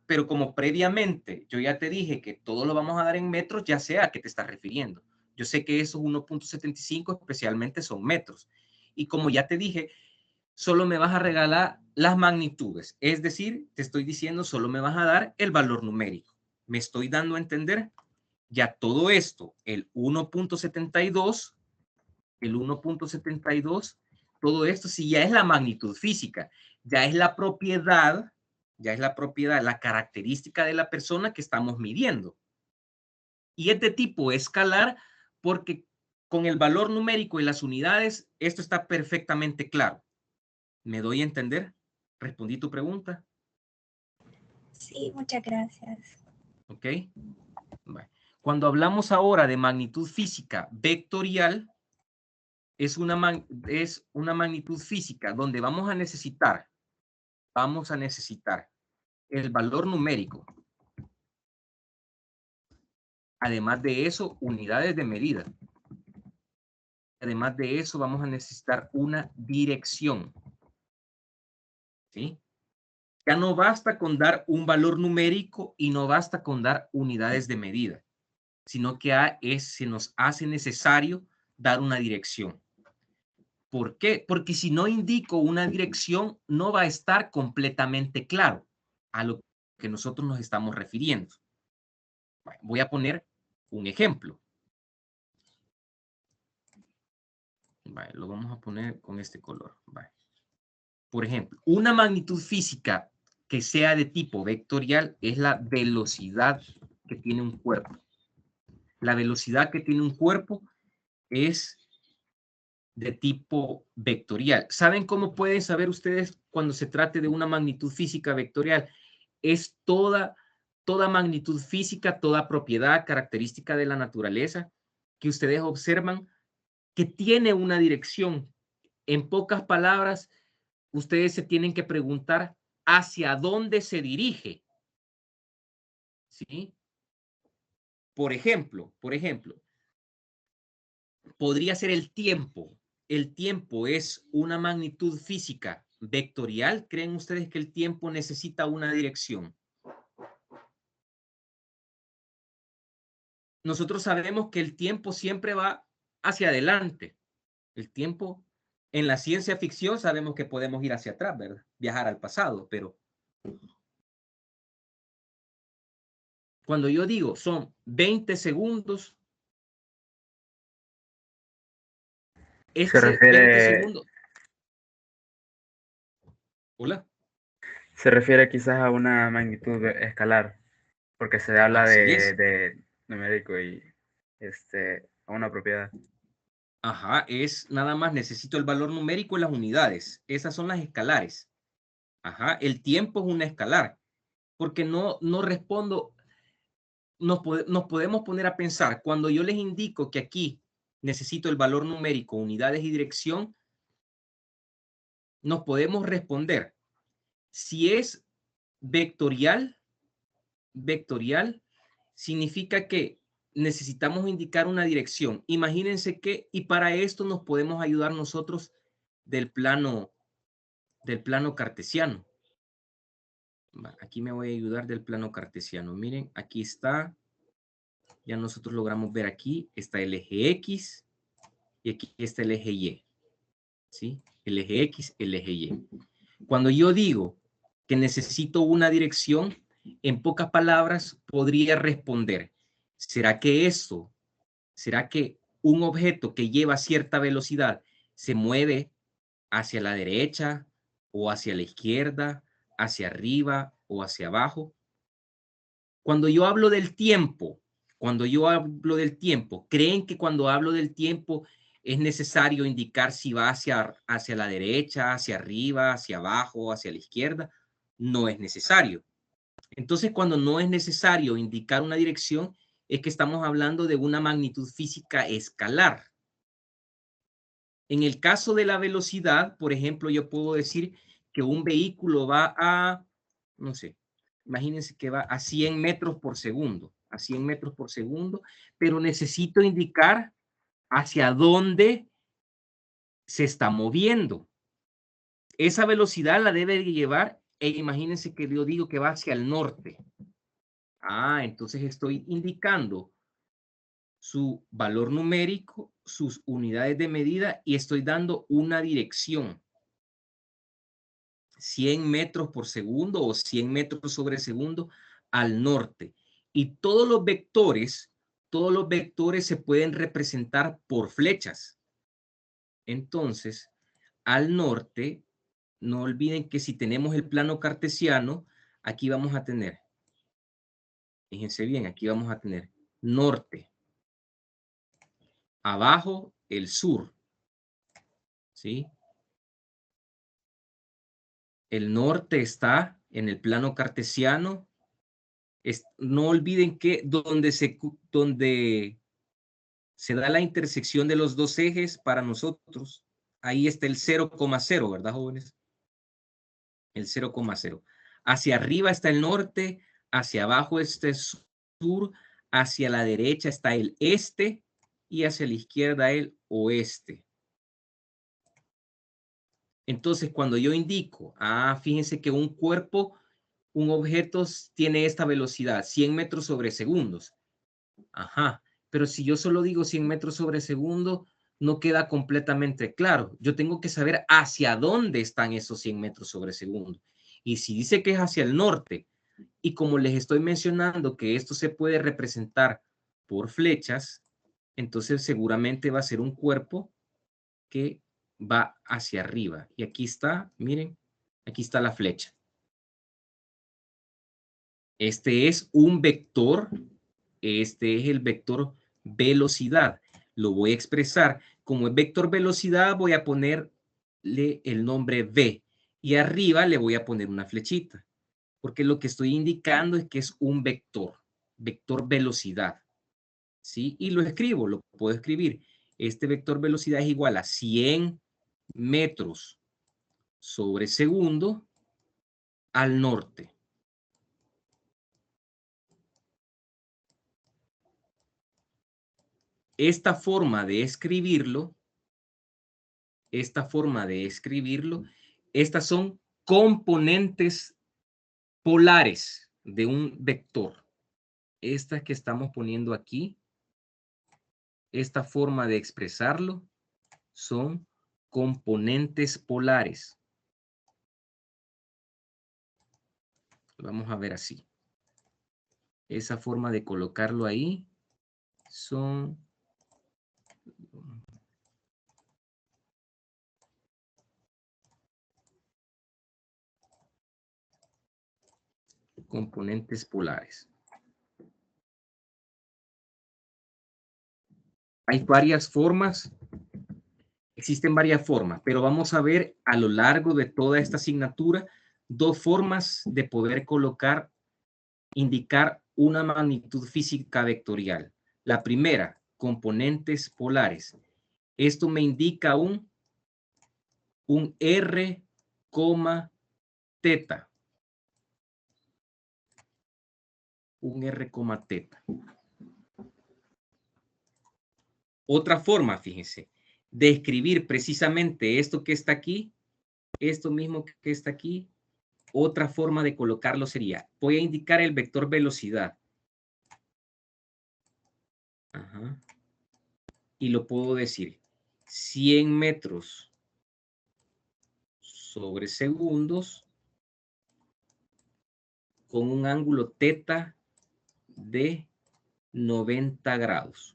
Pero como previamente yo ya te dije que todo lo vamos a dar en metros, ya sé a qué te estás refiriendo. Yo sé que esos 1,75 especialmente son metros. Y como ya te dije, solo me vas a regalar las magnitudes. Es decir, te estoy diciendo, solo me vas a dar el valor numérico. ¿Me estoy dando a entender? Ya todo esto, el 1,72, todo esto sí ya es la magnitud física, ya es la propiedad, la característica de la persona que estamos midiendo. Y es de tipo escalar porque con el valor numérico y las unidades, esto está perfectamente claro. ¿Me doy a entender? ¿Respondí tu pregunta? Sí, muchas gracias. ¿Ok? Bueno. Cuando hablamos ahora de magnitud física vectorial, es una magnitud física donde vamos a necesitar el valor numérico. Además de eso, unidades de medida. Además de eso, vamos a necesitar una dirección. ¿Sí? Ya no basta con dar un valor numérico y no basta con dar unidades de medida, sino que se nos hace necesario dar una dirección. ¿Por qué? Porque si no indico una dirección, no va a estar completamente claro a lo que nosotros nos estamos refiriendo. Voy a poner un ejemplo. Lo vamos a poner con este color. Por ejemplo, una magnitud física que sea de tipo vectorial es la velocidad que tiene un cuerpo. La velocidad que tiene un cuerpo es de tipo vectorial. ¿Saben cómo pueden saber ustedes cuando se trate de una magnitud física vectorial? Es toda magnitud física, toda propiedad, característica de la naturaleza que ustedes observan que tiene una dirección. En pocas palabras, ustedes se tienen que preguntar hacia dónde se dirige. ¿Sí? Por ejemplo, podría ser el tiempo. El tiempo es una magnitud física vectorial. ¿Creen ustedes que el tiempo necesita una dirección? Nosotros sabemos que el tiempo siempre va hacia adelante. El tiempo, en la ciencia ficción sabemos que podemos ir hacia atrás, ¿verdad? Viajar al pasado, pero cuando yo digo son 20 segundos, Se refiere, 20 segundos. Hola. Se refiere quizás a una magnitud escalar, porque se habla Así es. de numérico y a una propiedad. Ajá, es nada más necesito el valor numérico y las unidades. Esas son las escalares. Ajá, el tiempo es una escalar, porque no respondo. Nos podemos poner a pensar, cuando yo les indico que aquí necesito el valor numérico, unidades y dirección, nos podemos responder. Si es vectorial, significa que necesitamos indicar una dirección. Imagínense que, y para esto nos podemos ayudar nosotros del plano cartesiano. Aquí me voy a ayudar del plano cartesiano. Miren, aquí está. Ya nosotros logramos ver aquí, está el eje X y aquí está el eje Y. ¿Sí? El eje X, el eje Y. Cuando yo digo que necesito una dirección, en pocas palabras podría responder, ¿será que un objeto que lleva cierta velocidad se mueve hacia la derecha o hacia la izquierda, hacia arriba o hacia abajo? Cuando yo hablo del tiempo, ¿creen que cuando hablo del tiempo es necesario indicar si va hacia la derecha, hacia arriba, hacia abajo, hacia la izquierda? No es necesario. Entonces, cuando no es necesario indicar una dirección, es que estamos hablando de una magnitud física escalar. En el caso de la velocidad, por ejemplo, yo puedo decir que un vehículo va a, no sé, imagínense que va a 100 metros por segundo, a 100 metros por segundo, pero necesito indicar hacia dónde se está moviendo. Esa velocidad la debe llevar, e imagínense que yo digo que va hacia el norte. Ah, entonces estoy indicando su valor numérico, sus unidades de medida y estoy dando una dirección. 100 metros por segundo o 100 metros sobre segundo al norte. Y todos los vectores se pueden representar por flechas. Entonces, al norte, no olviden que si tenemos el plano cartesiano, aquí vamos a tener, fíjense bien, aquí vamos a tener norte, abajo el sur, ¿sí? El norte está en el plano cartesiano. No olviden que donde se da la intersección de los dos ejes para nosotros, ahí está el 0,0, ¿verdad, jóvenes? El 0,0. Hacia arriba está el norte, hacia abajo está el sur, hacia la derecha está el este y hacia la izquierda el oeste. Entonces, cuando yo indico, fíjense que un cuerpo, un objeto tiene esta velocidad, 100 metros sobre segundos. Ajá, pero si yo solo digo 100 metros sobre segundo, no queda completamente claro. Yo tengo que saber hacia dónde están esos 100 metros sobre segundo. Y si dice que es hacia el norte, y como les estoy mencionando que esto se puede representar por flechas, entonces seguramente va a ser un cuerpo que va hacia arriba. Y aquí está, miren, aquí está la flecha. Este es un vector, este es el vector velocidad. Lo voy a expresar. Como es vector velocidad, voy a ponerle el nombre V. Y arriba le voy a poner una flechita. Porque lo que estoy indicando es que es un vector velocidad. ¿Sí? Y lo escribo, lo puedo escribir. Este vector velocidad es igual a 100 metros sobre segundo al norte. Esta forma de escribirlo, estas son componentes polares de un vector. Estas que estamos poniendo aquí, esta forma de expresarlo, son componentes polares. Vamos a ver así. Esa forma de colocarlo ahí son componentes polares. Hay varias formas, existen varias formas, pero vamos a ver a lo largo de toda esta asignatura dos formas de poder indicar una magnitud física vectorial. La primera, componentes polares. Esto me indica un R, teta. Un R, teta. Otra forma, fíjense, de escribir precisamente esto que está aquí, esto mismo que está aquí, otra forma de colocarlo sería, voy a indicar el vector velocidad. Ajá. Y lo puedo decir, 100 metros sobre segundos con un ángulo teta de 90 grados.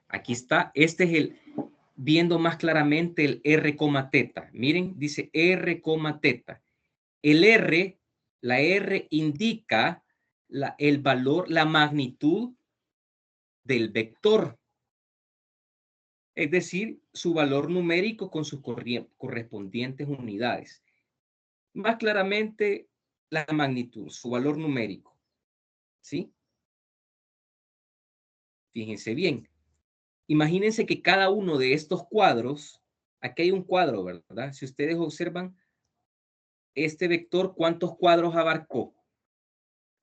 Aquí está, este es viendo más claramente el R, teta. Miren, dice R, teta. El R, la R indica el valor, la magnitud del vector. Es decir, su valor numérico con sus correspondientes unidades. Más claramente, la magnitud, su valor numérico. ¿Sí? Fíjense bien. Imagínense que cada uno de estos cuadros, aquí hay un cuadro, ¿verdad? Si ustedes observan, este vector, ¿cuántos cuadros abarcó?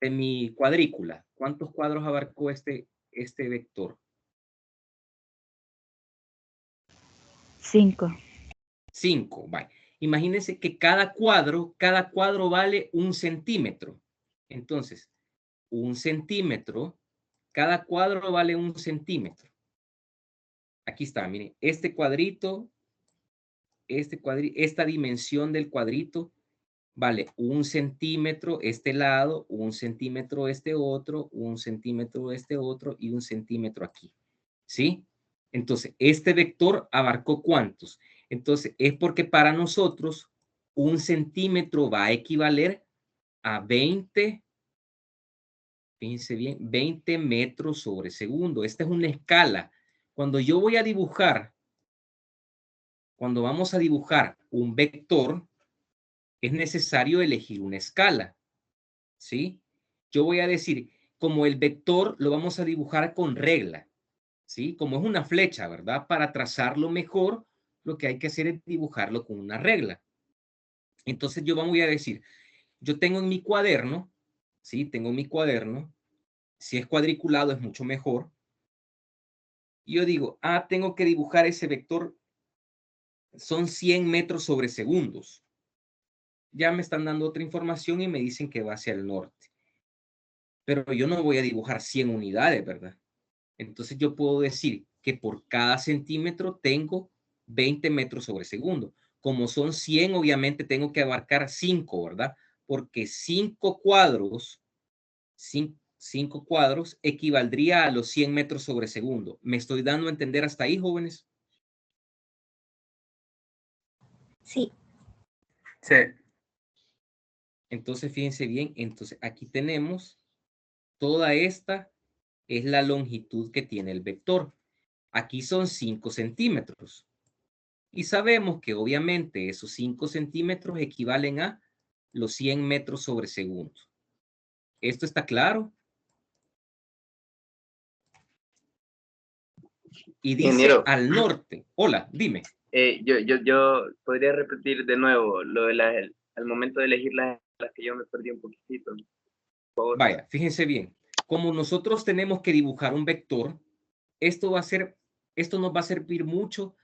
De mi cuadrícula, ¿cuántos cuadros abarcó este vector? 5. 5, vale. Imagínense que cada cuadro vale 1 centímetro. Entonces, 1 centímetro, cada cuadro vale 1 centímetro. Aquí está, miren, este cuadrito, esta dimensión del cuadrito vale 1 centímetro este lado, 1 centímetro este otro, 1 centímetro este otro y 1 centímetro aquí. ¿Sí? Entonces, este vector abarcó ¿cuántos? Entonces, es porque para nosotros 1 centímetro va a equivaler a 20, fíjense bien, 20 metros sobre segundo. Esta es una escala. Cuando yo voy a dibujar, cuando vamos a dibujar un vector, es necesario elegir una escala. ¿Sí? Yo voy a decir, como el vector lo vamos a dibujar con regla. ¿Sí? Como es una flecha, ¿verdad? Para trazarlo mejor, lo que hay que hacer es dibujarlo con una regla. Entonces yo voy a decir, yo tengo en mi cuaderno, ¿sí? Tengo mi cuaderno, si es cuadriculado es mucho mejor. Y yo digo, tengo que dibujar ese vector, son 100 metros sobre segundos. Ya me están dando otra información y me dicen que va hacia el norte. Pero yo no voy a dibujar 100 unidades, ¿verdad? Entonces yo puedo decir que por cada centímetro tengo 20 metros sobre segundo. Como son 100, obviamente tengo que abarcar 5, ¿verdad? Porque 5 cuadros, 5 cuadros equivaldría a los 100 metros sobre segundo. ¿Me estoy dando a entender hasta ahí, jóvenes? Sí. Sí. Entonces, fíjense bien, entonces aquí tenemos toda esta es la longitud que tiene el vector. Aquí son 5 centímetros. Y sabemos que obviamente esos 5 centímetros equivalen a los 100 metros sobre segundo. ¿Esto está claro? Y dice Ingeniero. al norte. Hola, dime. Yo podría repetir de nuevo lo de al momento de elegir las que yo me perdí un poquitito. Por favor. Vaya, fíjense bien. Como nosotros tenemos que dibujar un vector, esto nos va a servir mucho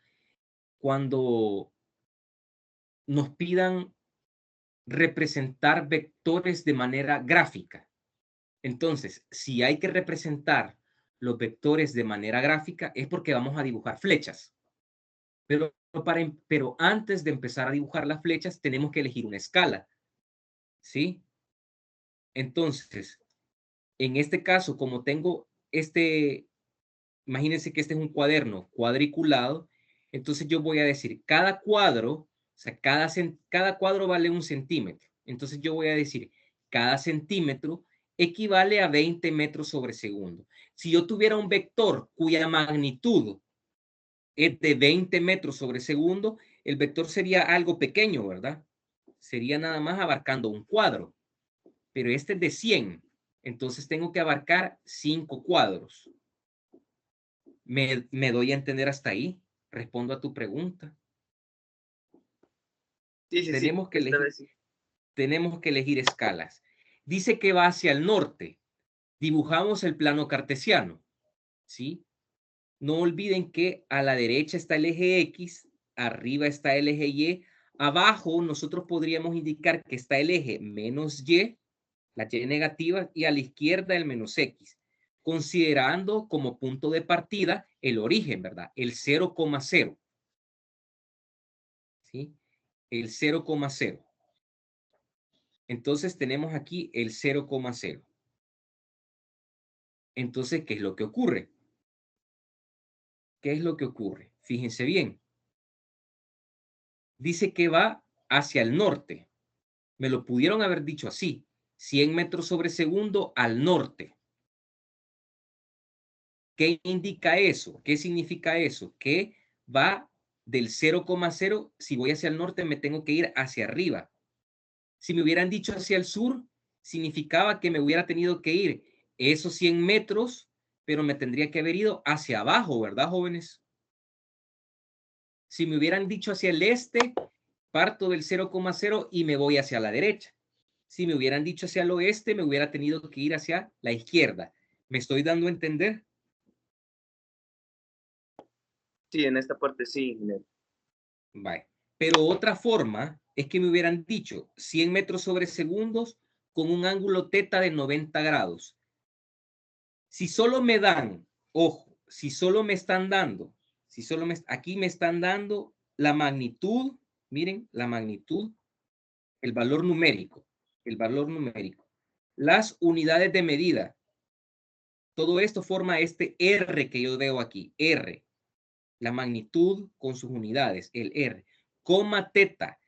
cuando nos pidan representar vectores de manera gráfica. Entonces, si hay que representar los vectores de manera gráfica, es porque vamos a dibujar flechas. Pero antes de empezar a dibujar las flechas, tenemos que elegir una escala. ¿Sí? Entonces, en este caso, como tengo imagínense que este es un cuaderno cuadriculado, entonces yo voy a decir, cada cuadro, o sea, cada cuadro vale 1 centímetro. Entonces yo voy a decir, cada centímetro equivale a 20 metros sobre segundo. Si yo tuviera un vector cuya magnitud es de 20 metros sobre segundo, el vector sería algo pequeño, ¿verdad? Sería nada más abarcando un cuadro. Pero este es de 100. Entonces tengo que abarcar 5 cuadros. ¿Me doy a entender hasta ahí? Respondo a tu pregunta. Sí. Tenemos que elegir escalas. Dice que va hacia el norte. Dibujamos el plano cartesiano. ¿Sí? No olviden que a la derecha está el eje X, arriba está el eje Y. Abajo nosotros podríamos indicar que está el eje menos Y, la Y negativa, y a la izquierda el menos X, considerando como punto de partida el origen, ¿verdad? El 0,0. ¿Sí? El 0,0. Entonces tenemos aquí el 0,0. Entonces, ¿qué es lo que ocurre? ¿Qué es lo que ocurre? Fíjense bien. Dice que va hacia el norte. Me lo pudieron haber dicho así. 100 metros sobre segundo al norte. ¿Qué indica eso? ¿Qué significa eso? Que va del 0,0. Si voy hacia el norte, me tengo que ir hacia arriba. Si me hubieran dicho hacia el sur, significaba que me hubiera tenido que ir esos 100 metros, pero me tendría que haber ido hacia abajo, ¿verdad, jóvenes? Si me hubieran dicho hacia el este, Parto del 0,0 y me voy hacia la derecha. Si me hubieran dicho hacia el oeste, me hubiera tenido que ir hacia la izquierda. ¿Me estoy dando a entender? Sí, en esta parte sí. Vale. Pero otra forma es que me hubieran dicho 100 metros sobre segundos con un ángulo θ de 90 grados. Si solo me dan, ojo, si solo me están dando, aquí me están dando la magnitud, miren, la magnitud, el valor numérico, las unidades de medida. Todo esto forma este R que yo veo aquí, R, la magnitud con sus unidades, el R, coma θ,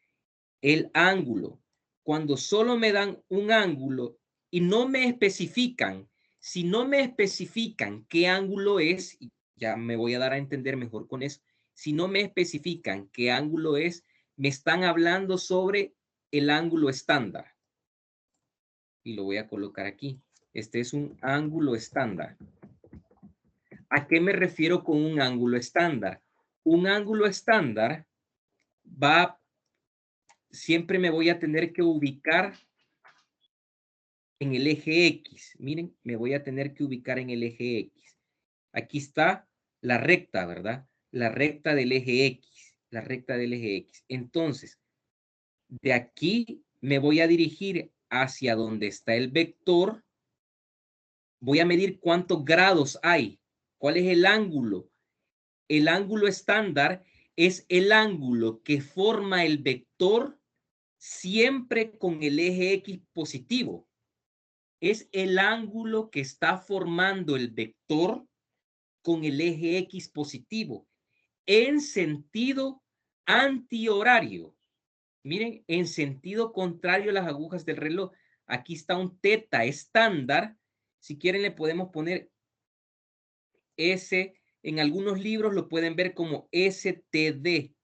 el ángulo. Cuando solo me dan un ángulo y no me especifican, si no me especifican qué ángulo es, ya me voy a dar a entender mejor con eso, si no me especifican qué ángulo es, me están hablando sobre el ángulo estándar. Y lo voy a colocar aquí. Este es un ángulo estándar. ¿A qué me refiero con un ángulo estándar? Un ángulo estándar siempre me voy a tener que ubicar en el eje X. Miren, me voy a tener que ubicar en el eje X. Aquí está la recta, ¿verdad? La recta del eje X. La recta del eje X. Entonces, de aquí me voy a dirigir hacia donde está el vector. Voy a medir cuántos grados hay. ¿Cuál es el ángulo? El ángulo estándar es el ángulo que forma el vector siempre con el eje X positivo. Es el ángulo que está formando el vector con el eje X positivo en sentido antihorario. Miren, en sentido contrario a las agujas del reloj. Aquí está un θ estándar. Si quieren le podemos poner S. En algunos libros lo pueden ver como STD.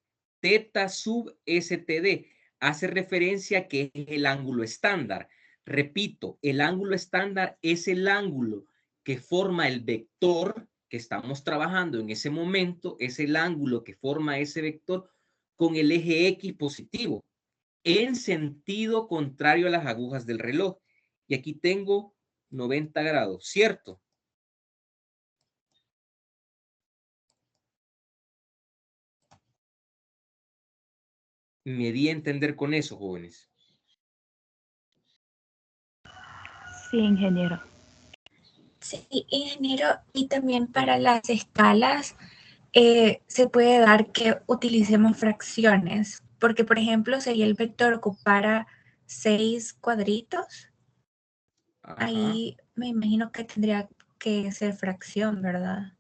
θ sub STD. Hace referencia a que es el ángulo estándar. Repito, el ángulo estándar es el ángulo que forma el vector que estamos trabajando en ese momento, es el ángulo que forma ese vector con el eje X positivo, en sentido contrario a las agujas del reloj. Y aquí tengo 90 grados, ¿cierto? Me di a entender con eso, jóvenes. Sí, ingeniero. Sí, ingeniero, y también para las escalas se puede dar que utilicemos fracciones, porque por ejemplo, si el vector ocupara 6 cuadritos, Ajá. ahí me imagino que tendría que ser fracción, ¿verdad?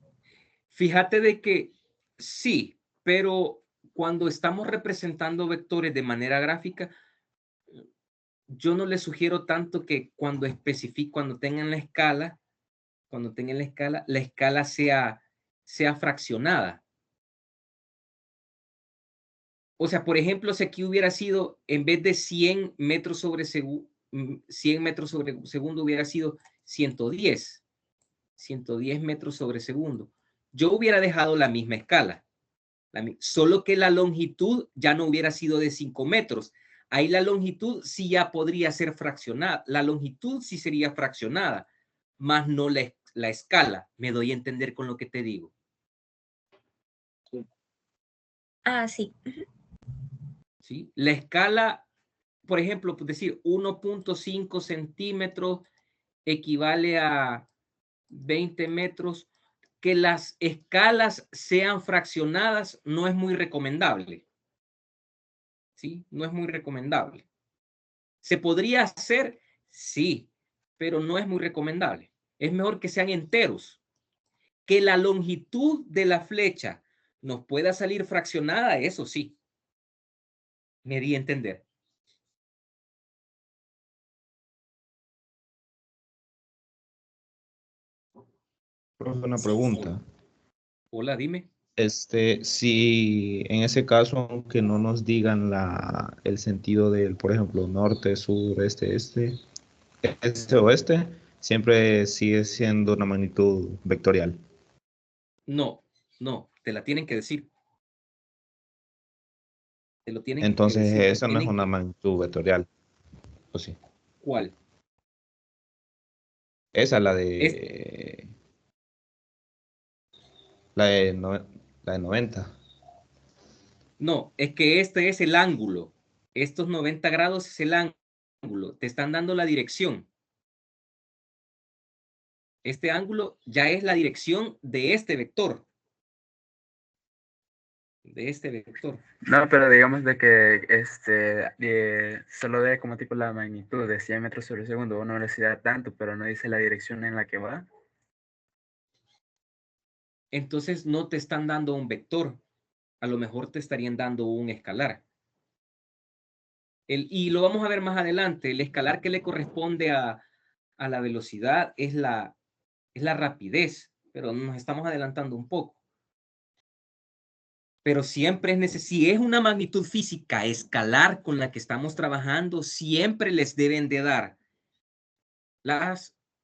Fíjate de que sí, pero cuando estamos representando vectores de manera gráfica, yo no les sugiero tanto que cuando tengan la escala, la escala sea fraccionada. O sea, por ejemplo, si aquí hubiera sido, en vez de 100 metros sobre segundo, 100 metros sobre segundo hubiera sido 110 metros sobre segundo. Yo hubiera dejado la misma escala, solo que la longitud ya no hubiera sido de 5 metros. Ahí la longitud sí ya podría ser fraccionada. La longitud sí sería fraccionada, más no la escala. Me doy a entender con lo que te digo. Ah, sí. ¿Sí? La escala, por ejemplo, decir 1.5 centímetros equivale a 20 metros. Que las escalas sean fraccionadas no es muy recomendable. ¿Sí? No es muy recomendable. ¿Se podría hacer? Sí, pero no es muy recomendable. Es mejor que sean enteros. Que la longitud de la flecha nos pueda salir fraccionada, eso sí. Me di a entender. Profe, una pregunta. Hola, dime. Si en ese caso, aunque no nos digan el sentido del, por ejemplo, norte, sur, este, oeste, siempre sigue siendo una magnitud vectorial. No, te la tienen que decir. Te lo tienen que Entonces, decir. eso no es una magnitud vectorial. ¿O sí? ¿Cuál? Esa es la de 90. No, es que este es el ángulo. Estos 90 grados es el ángulo. Te están dando la dirección. Este ángulo ya es la dirección de este vector. De este vector. No, pero digamos de que solo de como tipo la magnitud de 100 metros sobre segundo, una velocidad tanto, pero no dice la dirección en la que va. Entonces no te están dando un vector. A lo mejor te estarían dando un escalar. Y lo vamos a ver más adelante. El escalar que le corresponde a la velocidad es la rapidez, pero nos estamos adelantando un poco. Pero siempre es necesario, si es una magnitud física escalar con la que estamos trabajando, siempre les deben de dar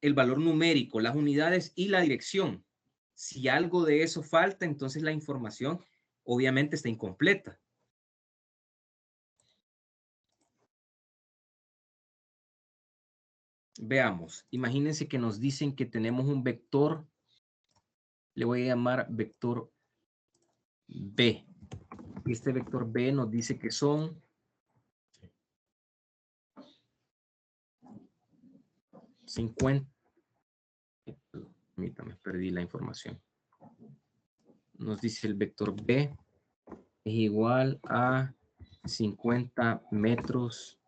el valor numérico, las unidades y la dirección. Si algo de eso falta, entonces la información obviamente está incompleta. Veamos, imagínense que nos dicen que tenemos un vector, le voy a llamar vector B. Este vector B nos dice que son 50. Permítame, perdí la información. Nos dice el vector B es igual a 50 metros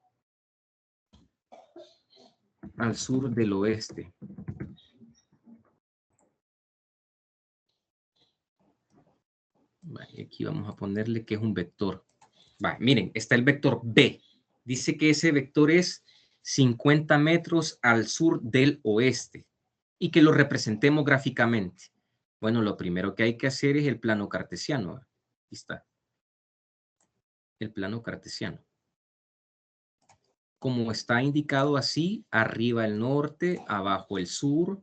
al sur del oeste. Vale, aquí vamos a ponerle que es un vector. Vale, miren, está el vector B. Dice que ese vector es 50 metros al sur del oeste y que lo representemos gráficamente. Bueno, lo primero que hay que hacer es el plano cartesiano. Aquí está. El plano cartesiano. Como está indicado así, arriba el norte, abajo el sur,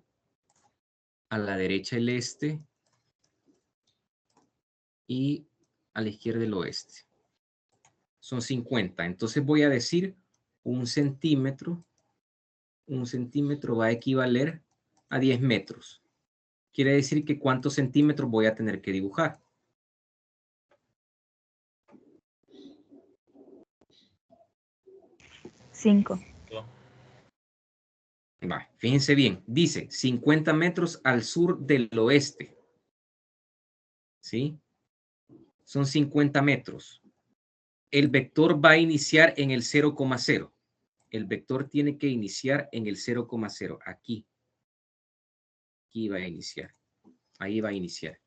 a la derecha el este y a la izquierda el oeste. Son 50. Entonces voy a decir 1 centímetro. 1 centímetro va a equivaler a 10 metros. Quiere decir que cuántos centímetros voy a tener que dibujar. Cinco. Va, fíjense bien. Dice 50 metros al sur del oeste. ¿Sí? Son 50 metros. El vector va a iniciar en el 0,0. El vector tiene que iniciar en el 0,0. Aquí. Aquí va a iniciar. Ahí va a iniciar.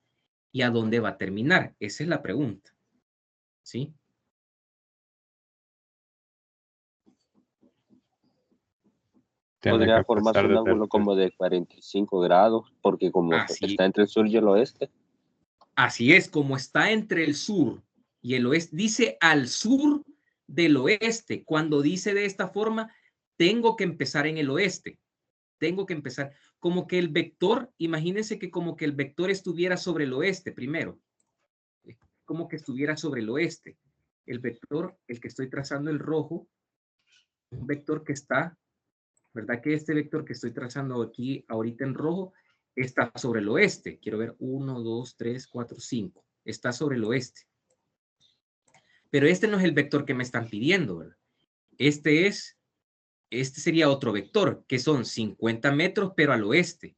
¿Y a dónde va a terminar? Esa es la pregunta. ¿Sí? Podría formarse un ángulo como de 45 grados, porque como está entre el sur y el oeste. Así es, como está entre el sur y el oeste. Dice al sur del oeste. Cuando dice de esta forma, tengo que empezar en el oeste. Tengo que empezar. Como que el vector, imagínense que como que el vector estuviera sobre el oeste primero. Como que estuviera sobre el oeste. El vector, el que estoy trazando el rojo, un vector que está, ¿verdad? Que este vector que estoy trazando aquí ahorita en rojo está sobre el oeste. Quiero ver 1, 2, 3, 4, 5. Está sobre el oeste. Pero este no es el vector que me están pidiendo, ¿verdad? Este sería otro vector, que son 50 metros, pero al oeste.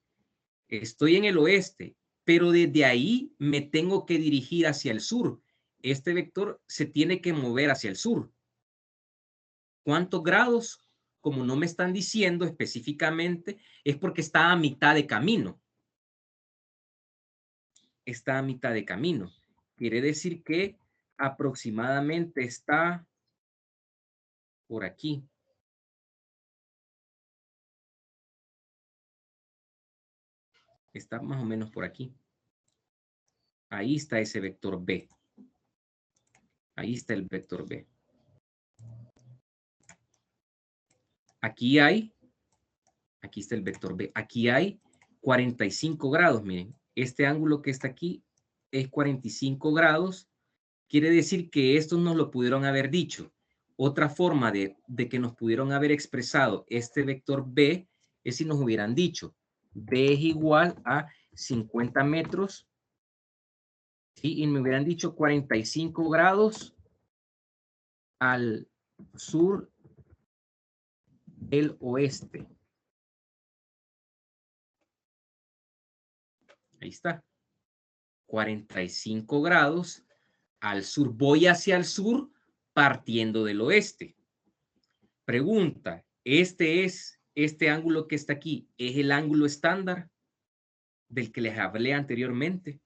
Estoy en el oeste, pero desde ahí me tengo que dirigir hacia el sur. Este vector se tiene que mover hacia el sur. ¿Cuántos grados? Como no me están diciendo específicamente, es porque está a mitad de camino. Está a mitad de camino. Quiere decir que aproximadamente está por aquí. Está más o menos por aquí. Ahí está ese vector B. Ahí está el vector B. Aquí está el vector B. Aquí hay 45 grados, miren. Este ángulo que está aquí es 45 grados Quiere decir que estos nos lo pudieron haber dicho. Otra forma de que nos pudieron haber expresado este vector B es si nos hubieran dicho B es igual a 50 metros, ¿sí? Y me hubieran dicho 45 grados al sur del oeste. Ahí está. 45 grados al sur. Voy hacia el sur partiendo del oeste. Pregunta, este ángulo que está aquí, ¿es el ángulo estándar del que les hablé anteriormente?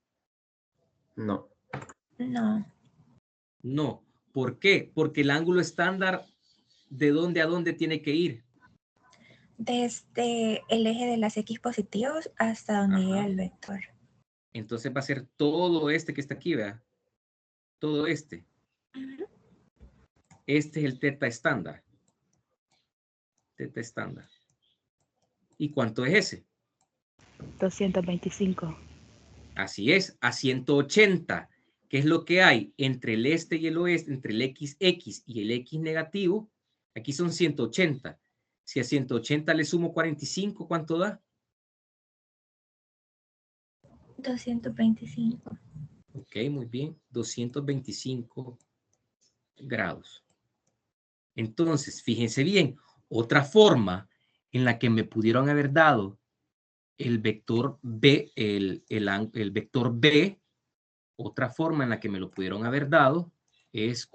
No. No. No. ¿Por qué? Porque el ángulo estándar, ¿de dónde a dónde tiene que ir? Desde el eje de las X positivos hasta donde llega el vector. Entonces va a ser todo este que está aquí, ¿verdad? Todo este. Este es el teta estándar. Teta estándar. ¿Y cuánto es ese? 225. Así es, a 180. ¿Qué es lo que hay entre el este y el oeste, entre el XX y el X negativo? Aquí son 180. Si a 180 le sumo 45, ¿cuánto da? 225. Ok, muy bien. 225 grados. Entonces, fíjense bien, otra forma en la que me pudieron haber dado el vector B, el vector B, otra forma en la que me lo pudieron haber dado es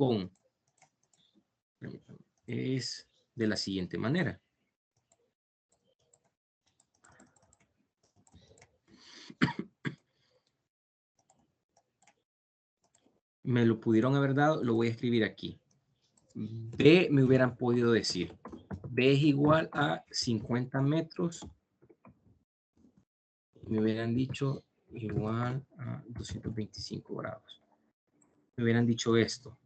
de la siguiente manera. Me lo pudieron haber dado, lo voy a escribir aquí. B me hubieran podido decir, B es igual a 50 metros. Me hubieran dicho igual a 225 grados. Me hubieran dicho esto.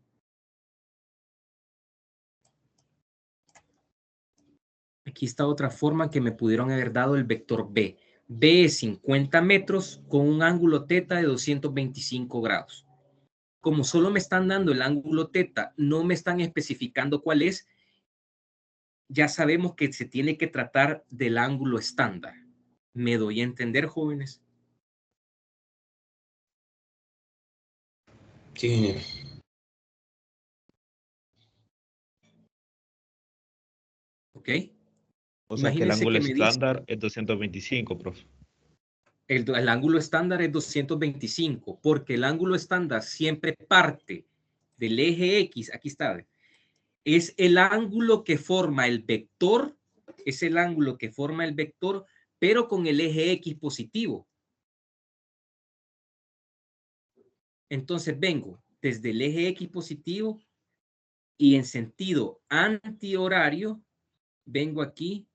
Aquí está otra forma que me pudieron haber dado el vector B. B es 50 metros con un ángulo teta de 225 grados. Como solo me están dando el ángulo teta, no me están especificando cuál es, ya sabemos que se tiene que tratar del ángulo estándar. ¿Me doy a entender, jóvenes? Sí, ingeniero. ¿Ok? O sea que el Imagínense ángulo que me dice, estándar es 225, profe. el ángulo estándar es 225, porque el ángulo estándar siempre parte del eje X, aquí está, es el ángulo que forma el vector, es el ángulo que forma el vector, pero con el eje X positivo. Entonces vengo desde el eje X positivo y en sentido antihorario, vengo aquí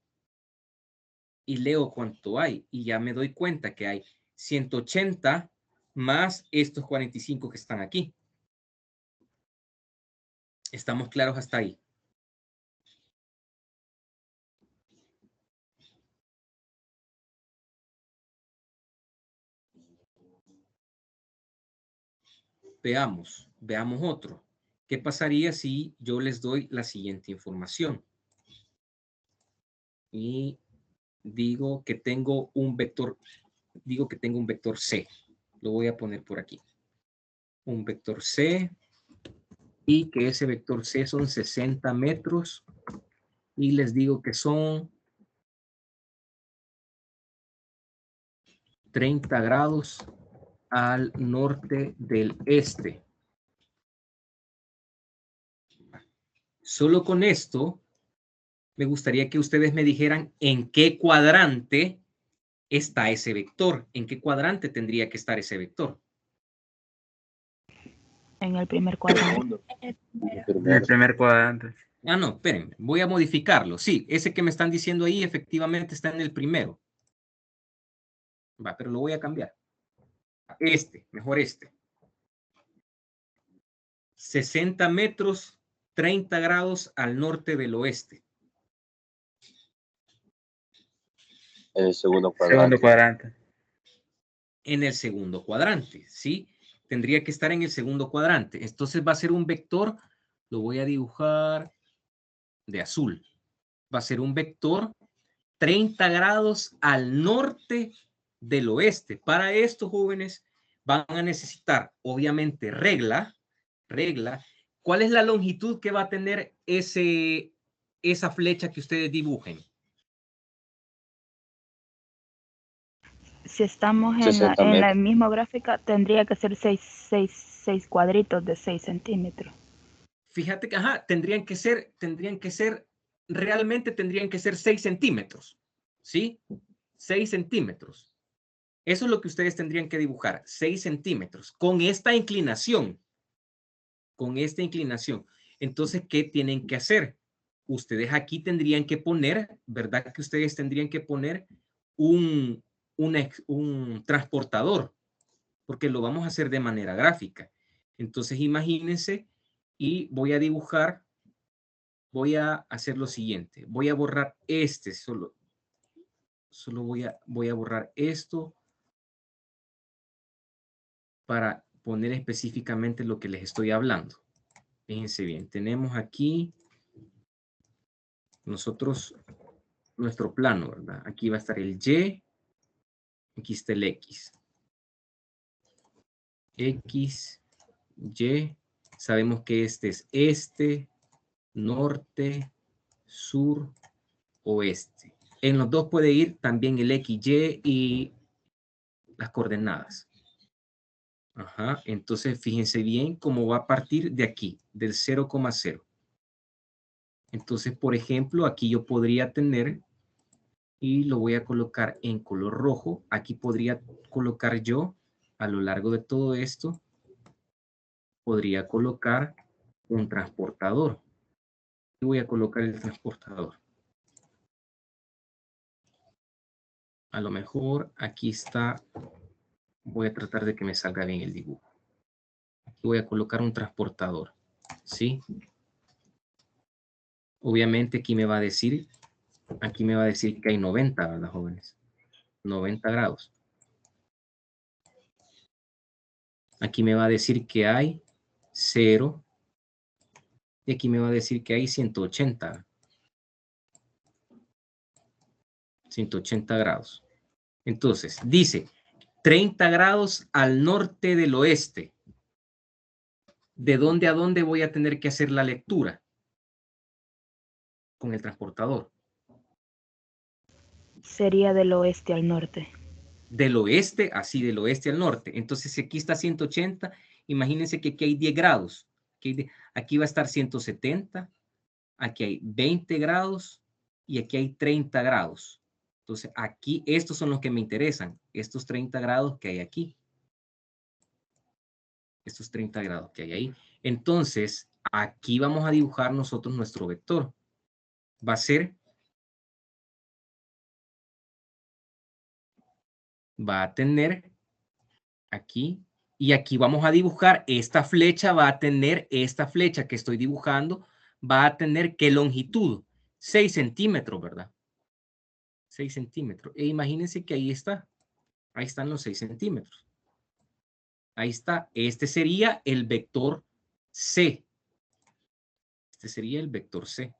y leo cuánto hay y ya me doy cuenta que hay 180 más estos 45 que están aquí. ¿Estamos claros hasta ahí? Veamos otro. ¿Qué pasaría si yo les doy la siguiente información? Y digo que tengo un vector C. Lo voy a poner por aquí. Un vector C y que ese vector C son 60 metros y les digo que son 30 grados al norte del este. Solo con esto me gustaría que ustedes me dijeran en qué cuadrante está ese vector. ¿En qué cuadrante tendría que estar ese vector? En el primer cuadrante. En el primer cuadrante. Ah, no, espérenme. Voy a modificarlo. Sí, ese que me están diciendo ahí efectivamente está en el primero. Va, pero lo voy a cambiar. Mejor este. 60 metros, 30 grados al norte del oeste. En el segundo Segundo cuadrante. cuadrante. En el segundo cuadrante, ¿sí? Tendría que estar en el segundo cuadrante. Entonces va a ser un vector, lo voy a dibujar de azul. Va a ser un vector 30 grados al norte del oeste. Para esto, jóvenes, van a necesitar, obviamente, regla. ¿Cuál es la longitud que va a tener esa flecha que ustedes dibujen? Si estamos en 60 la metros. misma gráfica, tendría que ser 6 cuadritos de 6 centímetros. Fíjate que, realmente tendrían que ser 6 centímetros, ¿sí? 6 centímetros. Eso es lo que ustedes tendrían que dibujar, 6 centímetros, con esta inclinación. Entonces, ¿qué tienen que hacer? Ustedes aquí tendrían que poner, ¿verdad? Que ustedes tendrían que poner un transportador, porque lo vamos a hacer de manera gráfica. Entonces, imagínense, y voy a dibujar, voy a hacer lo siguiente. Voy a borrar solo voy a borrar esto para poner específicamente lo que les estoy hablando. Fíjense bien, tenemos aquí nosotros nuestro plano, ¿verdad? Aquí va a estar el Y, aquí está el X. X, Y, sabemos que este es este, norte, sur, oeste. En los dos puede ir también el XY y las coordenadas. Ajá, entonces fíjense bien cómo va a partir de aquí, del 0,0. Entonces, por ejemplo, aquí yo podría tener, y lo voy a colocar en color rojo, aquí podría colocar yo, a lo largo de todo esto, podría colocar un transportador. Y voy a colocar el transportador. A lo mejor aquí está, voy a tratar de que me salga bien el dibujo. Aquí voy a colocar un transportador, ¿sí? Obviamente aquí me va a decir que hay 90, ¿verdad, jóvenes? 90 grados. Aquí me va a decir que hay 0. Y aquí me va a decir que hay 180. 180 grados. Entonces, dice 30 grados al norte del oeste. ¿De dónde a dónde voy a tener que hacer la lectura? Con el transportador. Sería del oeste al norte. Del oeste, así del oeste al norte. Entonces, si aquí está 180, imagínense que aquí hay 10 grados. Aquí va a estar 170, aquí hay 20 grados y aquí hay 30 grados. Entonces, aquí, estos son los que me interesan, estos 30 grados que hay aquí. Estos 30 grados que hay ahí. Entonces, aquí vamos a dibujar nosotros nuestro vector. Va a tener aquí, y aquí vamos a dibujar esta flecha, va a tener esta flecha que estoy dibujando, va a tener ¿qué longitud? 6 centímetros, ¿verdad? 6 centímetros. E imagínense que ahí están los 6 centímetros. Ahí está. Este sería el vector C. Este sería el vector C.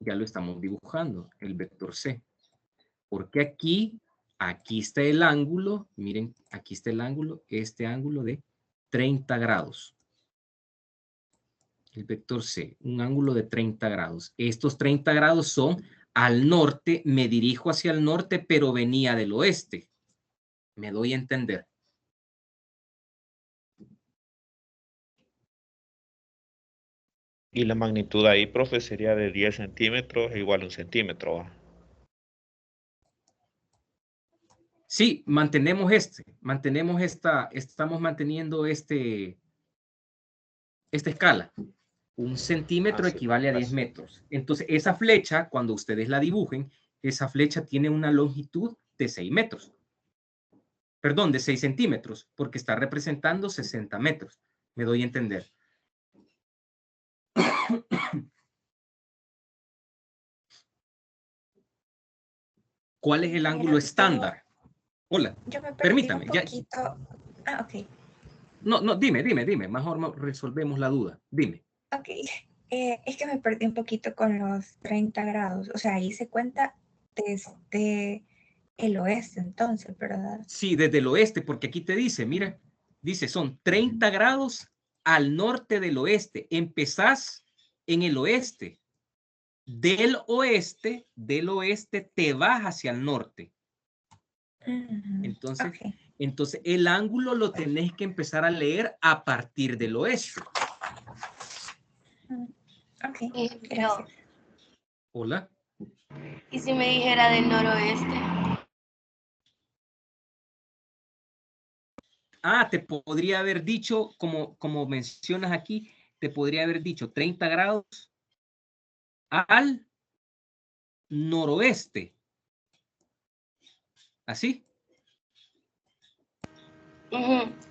Ya lo estamos dibujando, el vector C. Porque aquí está el ángulo, miren, aquí está el ángulo, este ángulo de 30 grados. El vector C, un ángulo de 30 grados. Estos 30 grados son al norte, me dirijo hacia el norte, pero venía del oeste. Me doy a entender. Y la magnitud ahí, profe, sería de 10 centímetros, igual a 1 centímetro, ¿va? Sí, estamos manteniendo esta escala. 1 centímetro Sí, equivale a 10 metros. Entonces, esa flecha, cuando ustedes la dibujen, esa flecha tiene una longitud de 6 metros. Perdón, de 6 centímetros, porque está representando 60 metros. Me doy a entender. ¿Cuál es el ángulo estándar? Hola. Yo me perdí Permítame. un poquito. Ok. No, dime. Mejor resolvemos la duda. Dime. Ok. Es que me perdí un poquito con los 30 grados. O sea, ahí se cuenta desde el oeste, entonces, ¿verdad? Sí, desde el oeste, porque aquí te dice, mira, dice, son 30 grados al norte del oeste. Empezás en el oeste. Del oeste te vas hacia el norte. Entonces, Okay. entonces el ángulo lo tenés que empezar a leer a partir del oeste. Ok, Pero, gracias. Hola. ¿y si me dijera del noroeste? Te podría haber dicho, como mencionas aquí, te podría haber dicho 30 grados al noroeste. ¿Así?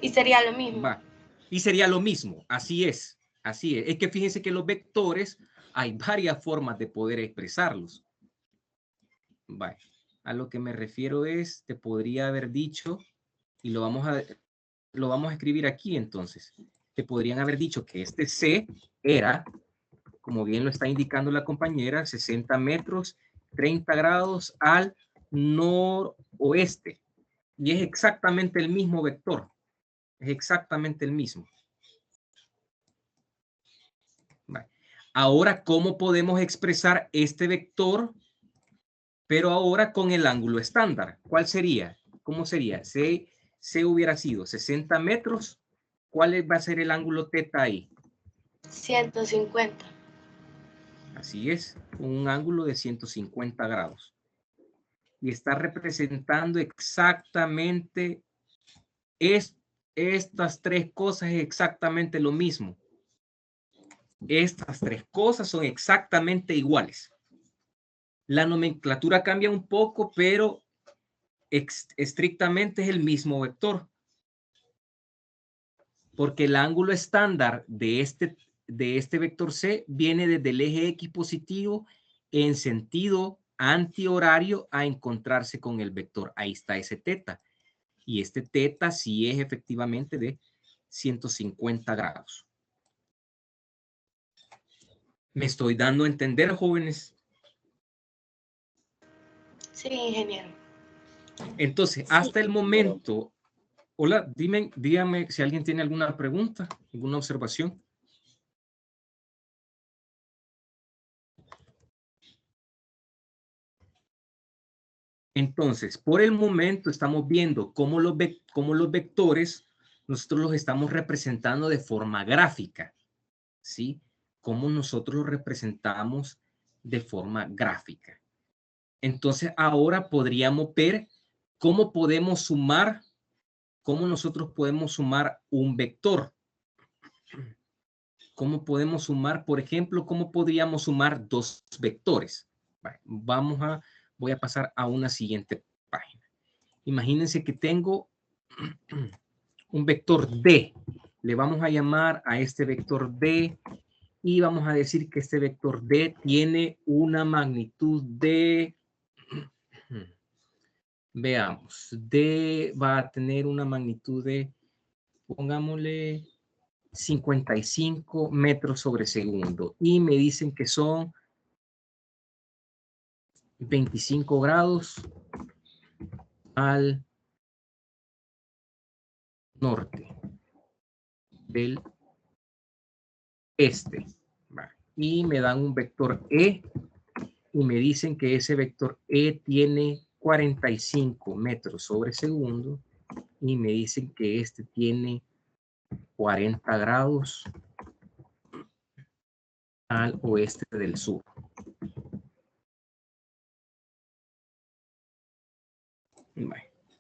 Y sería lo mismo. Va. Y sería lo mismo. Así es. Así es. Es que fíjense que los vectores hay varias formas de poder expresarlos. Va. A lo que me refiero es, te podría haber dicho, y lo vamos a escribir aquí entonces. Te podrían haber dicho que este C era, como bien lo está indicando la compañera, 60 metros, 30 grados al noroeste. Y es exactamente el mismo vector. Es exactamente el mismo. Vale. Ahora, ¿cómo podemos expresar este vector, pero ahora con el ángulo estándar? ¿Cuál sería? ¿Cómo sería? C hubiera sido 60 metros. ¿Cuál va a ser el ángulo teta ahí? 150. Así es, un ángulo de 150 grados. Y está representando exactamente estas tres cosas, es exactamente lo mismo. Estas tres cosas son exactamente iguales. La nomenclatura cambia un poco, pero estrictamente es el mismo vector. Porque el ángulo estándar de este vector C viene desde el eje X positivo en sentido antihorario a encontrarse con el vector. Ahí está ese teta. Y este teta sí es efectivamente de 150 grados. ¿Me estoy dando a entender, jóvenes? Sí, ingeniero. Entonces, hasta el momento, hola, dígame si alguien tiene alguna pregunta, alguna observación. Entonces, por el momento estamos viendo cómo los vectores nosotros los estamos representando de forma gráfica, ¿sí? Cómo nosotros los representamos de forma gráfica. Entonces, ahora podríamos ver cómo podemos sumar, cómo nosotros podemos sumar un vector. ¿Cómo podemos sumar, por ejemplo, cómo podríamos sumar dos vectores? Voy a pasar a una siguiente página. Imagínense que tengo un vector D. Le vamos a llamar a este vector D y vamos a decir que este vector D tiene una magnitud de, veamos, D va a tener una magnitud de, pongámosle 55 metros sobre segundo y me dicen que son 25 grados al norte del este. Y me dan un vector E y me dicen que ese vector E tiene 45 metros sobre segundo y me dicen que este tiene 40 grados al oeste del sur.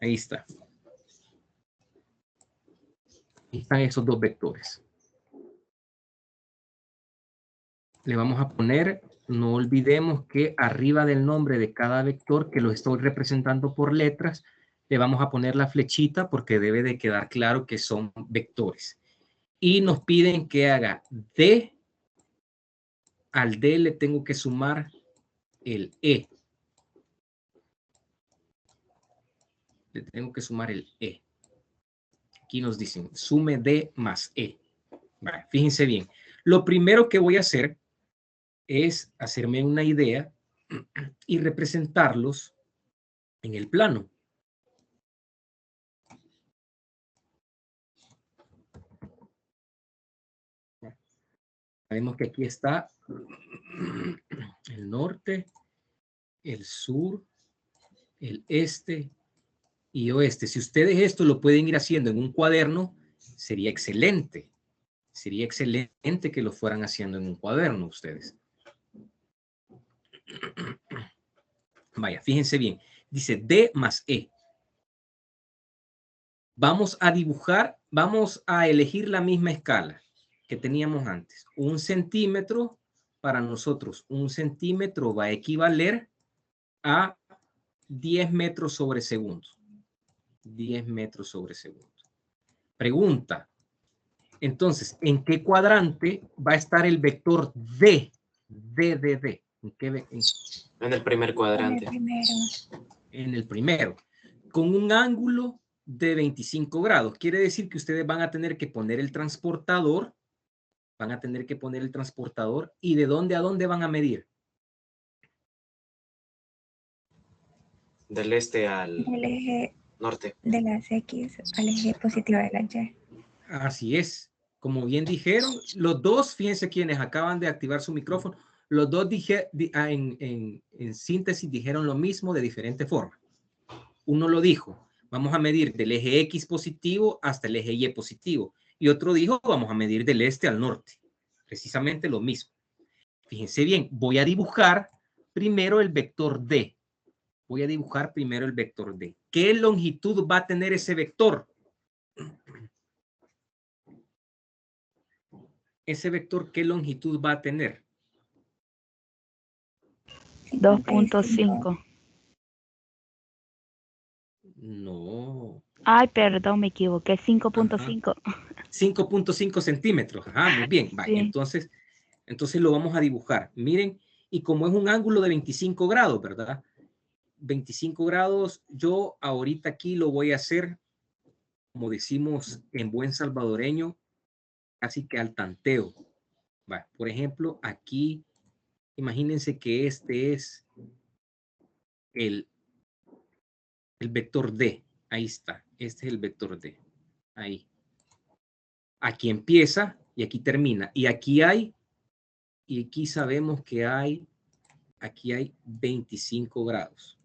Ahí está. Ahí están esos dos vectores. Le vamos a poner, no olvidemos que arriba del nombre de cada vector, que lo estoy representando por letras, le vamos a poner la flechita porque debe de quedar claro que son vectores. Y nos piden que haga D, al D le tengo que sumar el E. Le tengo que sumar el E. Aquí nos dicen, sume D más E. Vale, fíjense bien. Lo primero que voy a hacer es hacerme una idea y representarlos en el plano. Sabemos que aquí está el norte, el sur, el este y oeste. Si ustedes esto lo pueden ir haciendo en un cuaderno, sería excelente. Sería excelente que lo fueran haciendo en un cuaderno ustedes. Vaya, fíjense bien. Dice D más E. Vamos a dibujar, vamos a elegir la misma escala que teníamos antes. 1 centímetro, para nosotros, 1 centímetro va a equivaler a 10 metros sobre segundo. 10 metros sobre segundo. Pregunta. Entonces, ¿en qué cuadrante va a estar el vector D? D. En el primer cuadrante. En el primero. Con un ángulo de 25 grados. Quiere decir que ustedes van a tener que poner el transportador. Van a tener que poner el transportador. ¿Y de dónde a dónde van a medir? Del este al eje norte. De las X al eje positivo de la Y. Así es. Como bien dijeron, los dos, fíjense quienes acaban de activar su micrófono, los dos en síntesis dijeron lo mismo de diferente forma. Uno lo dijo, vamos a medir del eje X positivo hasta el eje Y positivo. Y otro dijo, vamos a medir del este al norte. Precisamente lo mismo. Fíjense bien, voy a dibujar primero el vector D. Voy a dibujar primero el vector D. ¿Qué longitud va a tener ese vector? Ese vector, ¿qué longitud va a tener? 2.5. No. Ay, perdón, me equivoqué. 5.5. 5.5 centímetros. Ajá, muy bien. Va, Sí. entonces lo vamos a dibujar. Miren, y como es un ángulo de 25 grados, ¿verdad? 25 grados, yo ahorita aquí lo voy a hacer, como decimos en buen salvadoreño, casi que al tanteo. Va, por ejemplo, aquí, imagínense que este es el vector D. Ahí está. Este es el vector D. Ahí. Aquí empieza y aquí termina. Y aquí sabemos que aquí hay 25 grados.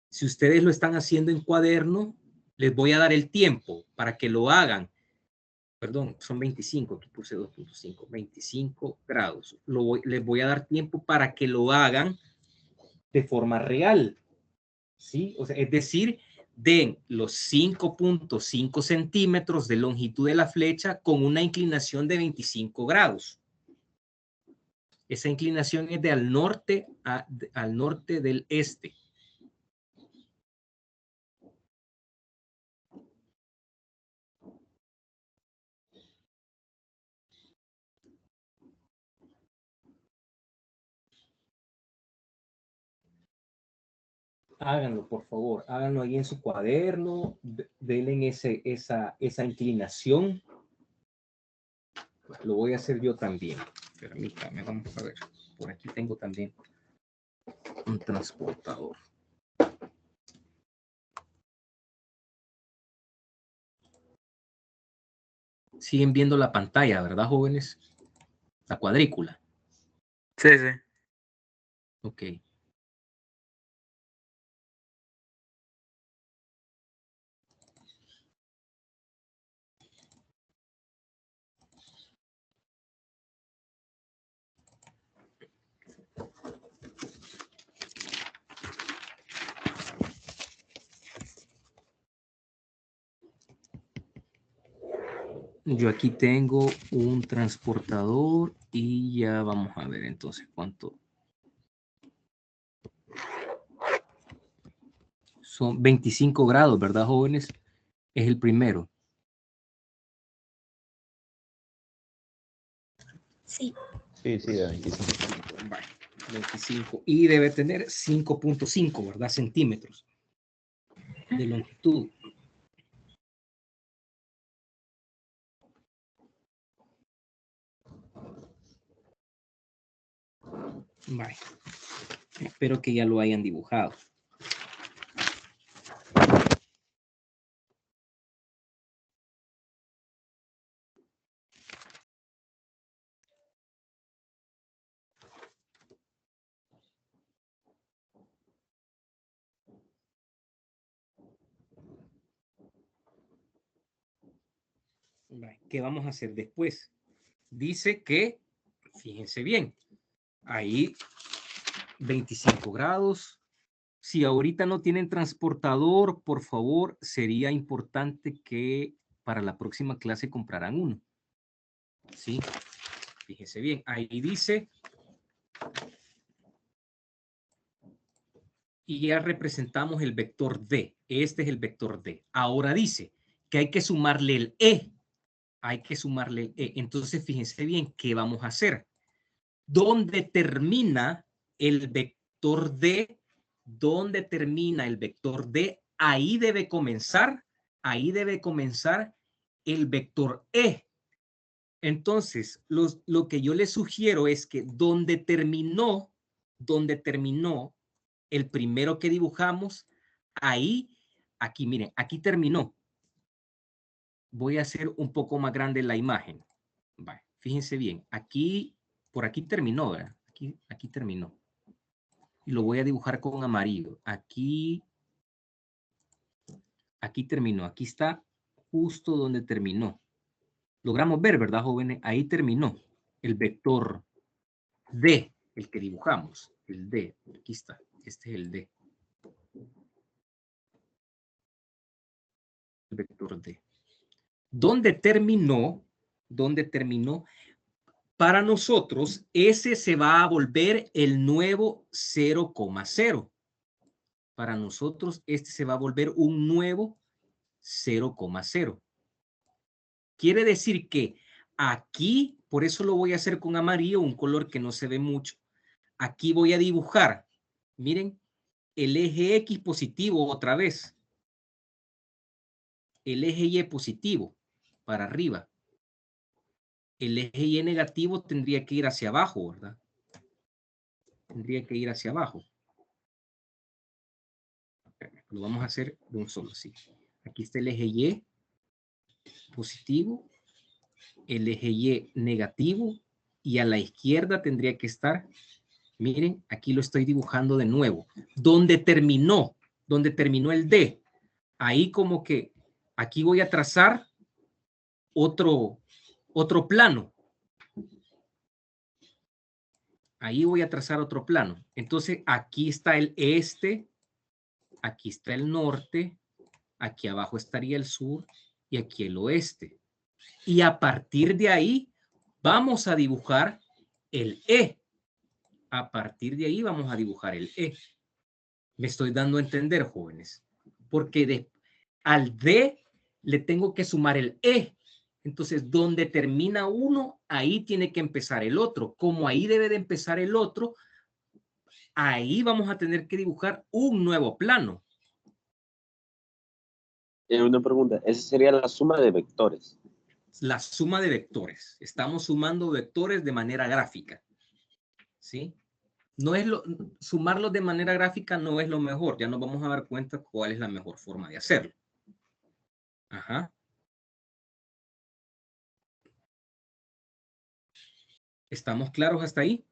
Si ustedes lo están haciendo en cuaderno, les voy a dar el tiempo para que lo hagan. Perdón, son 25, aquí puse 2.5, 25 grados. Les voy a dar tiempo para que lo hagan de forma real. ¿Sí? O sea, es decir, den los 5.5 centímetros de longitud de la flecha con una inclinación de 25 grados. Esa inclinación es de al norte del este. Háganlo, por favor. Háganlo ahí en su cuaderno. Denle esa inclinación. Lo voy a hacer yo también. Permítame, vamos a ver. Por aquí tengo también un transportador. Siguen viendo la pantalla, ¿verdad, jóvenes? La cuadrícula. Sí, sí. Ok. Yo aquí tengo un transportador y ya vamos a ver entonces cuánto. Son 25 grados, ¿verdad, jóvenes? Es el primero. Sí. Sí, 25. 25. Y debe tener 5.5, ¿verdad? Centímetros. de longitud. Vale. Espero que ya lo hayan dibujado. Vale. ¿Qué vamos a hacer después? Dice que, fíjense bien, ahí 25 grados. Si ahorita no tienen transportador, por favor, sería importante que para la próxima clase compraran uno. ¿Sí? Fíjense bien, ahí dice. Y ya representamos el vector D. Este es el vector D. Ahora dice que hay que sumarle el E. Hay que sumarle el E. Entonces, fíjense bien, ¿qué vamos a hacer? ¿Dónde termina el vector D? ¿Dónde termina el vector D? Ahí debe comenzar el vector E. Entonces, lo que yo les sugiero es que donde terminó el primero que dibujamos, ahí, aquí, miren, aquí terminó. Voy a hacer un poco más grande la imagen. Vale, fíjense bien, aquí, por aquí terminó, ¿verdad? Aquí terminó. Y lo voy a dibujar con amarillo. Aquí terminó. Aquí está justo donde terminó. Logramos ver, ¿verdad, jóvenes? Ahí terminó el vector D, el que dibujamos. El D, aquí está. Este es el D. El vector D. ¿Dónde terminó? Para nosotros, ese se va a volver el nuevo 0,0. Para nosotros, este se va a volver un nuevo 0,0. Quiere decir que aquí, por eso lo voy a hacer con amarillo, un color que no se ve mucho. Aquí voy a dibujar, miren, el eje X positivo otra vez. El eje Y positivo para arriba. El eje Y negativo tendría que ir hacia abajo, ¿verdad? Tendría que ir hacia abajo. Lo vamos a hacer de un solo, sí. Aquí está el eje Y positivo, el eje Y negativo, y a la izquierda tendría que estar, miren, aquí lo estoy dibujando de nuevo. Donde terminó el D, ahí como que, aquí voy a trazar otro plano. Ahí voy a trazar otro plano. Entonces, aquí está el este, aquí está el norte, aquí abajo estaría el sur y aquí el oeste. Y a partir de ahí vamos a dibujar el E. A partir de ahí vamos a dibujar el E. Me estoy dando a entender, jóvenes. Porque al D le tengo que sumar el E. Entonces, donde termina uno, ahí tiene que empezar el otro. Como ahí debe de empezar el otro, ahí vamos a tener que dibujar un nuevo plano. Una pregunta, esa sería la suma de vectores. La suma de vectores. Estamos sumando vectores de manera gráfica. ¿Sí? Sumarlos de manera gráfica no es lo mejor. Ya nos vamos a dar cuenta cuál es la mejor forma de hacerlo. Ajá. ¿Estamos claros hasta ahí?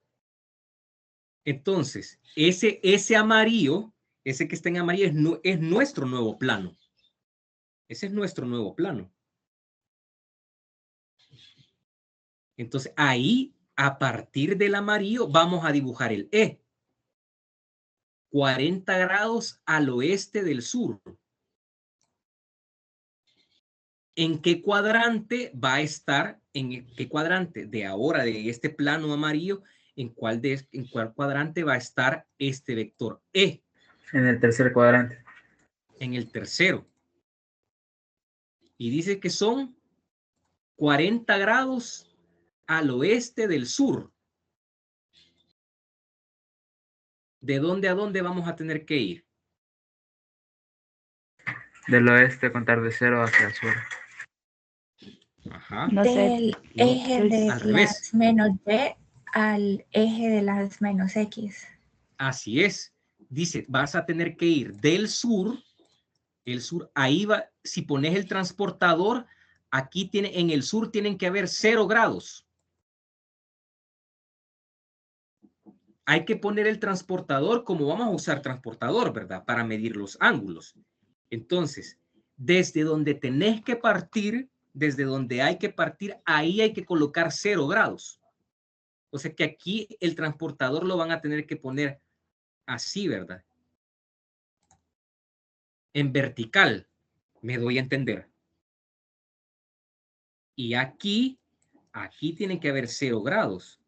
Entonces, ese amarillo, ese que está en amarillo es nuestro nuevo plano. Ese es nuestro nuevo plano. Entonces, ahí, a partir del amarillo, vamos a dibujar el E. 40 grados al oeste del sur. ¿En qué cuadrante va a estar? ¿En qué cuadrante de ahora, de este plano amarillo? ¿En cuál cuadrante va a estar este vector E? En el tercer cuadrante. En el tercero. Y dice que son 40 grados al oeste del sur. ¿De dónde a dónde vamos a tener que ir? Del oeste contar de 0 hacia el sur. Ajá. No sé. Del eje de al revés. las menos y al eje de las menos x. Así es. Dice, vas a tener que ir del sur, el sur, ahí va, si pones el transportador, aquí tiene, en el sur tienen que haber 0 grados. Hay que poner el transportador como vamos a usar transportador, ¿verdad? Para medir los ángulos. Entonces, desde donde tenés que partir, desde donde hay que partir, ahí hay que colocar 0 grados. O sea que aquí el transportador lo van a tener que poner así, ¿verdad? En vertical, me doy a entender. Y aquí tiene que haber 0 grados.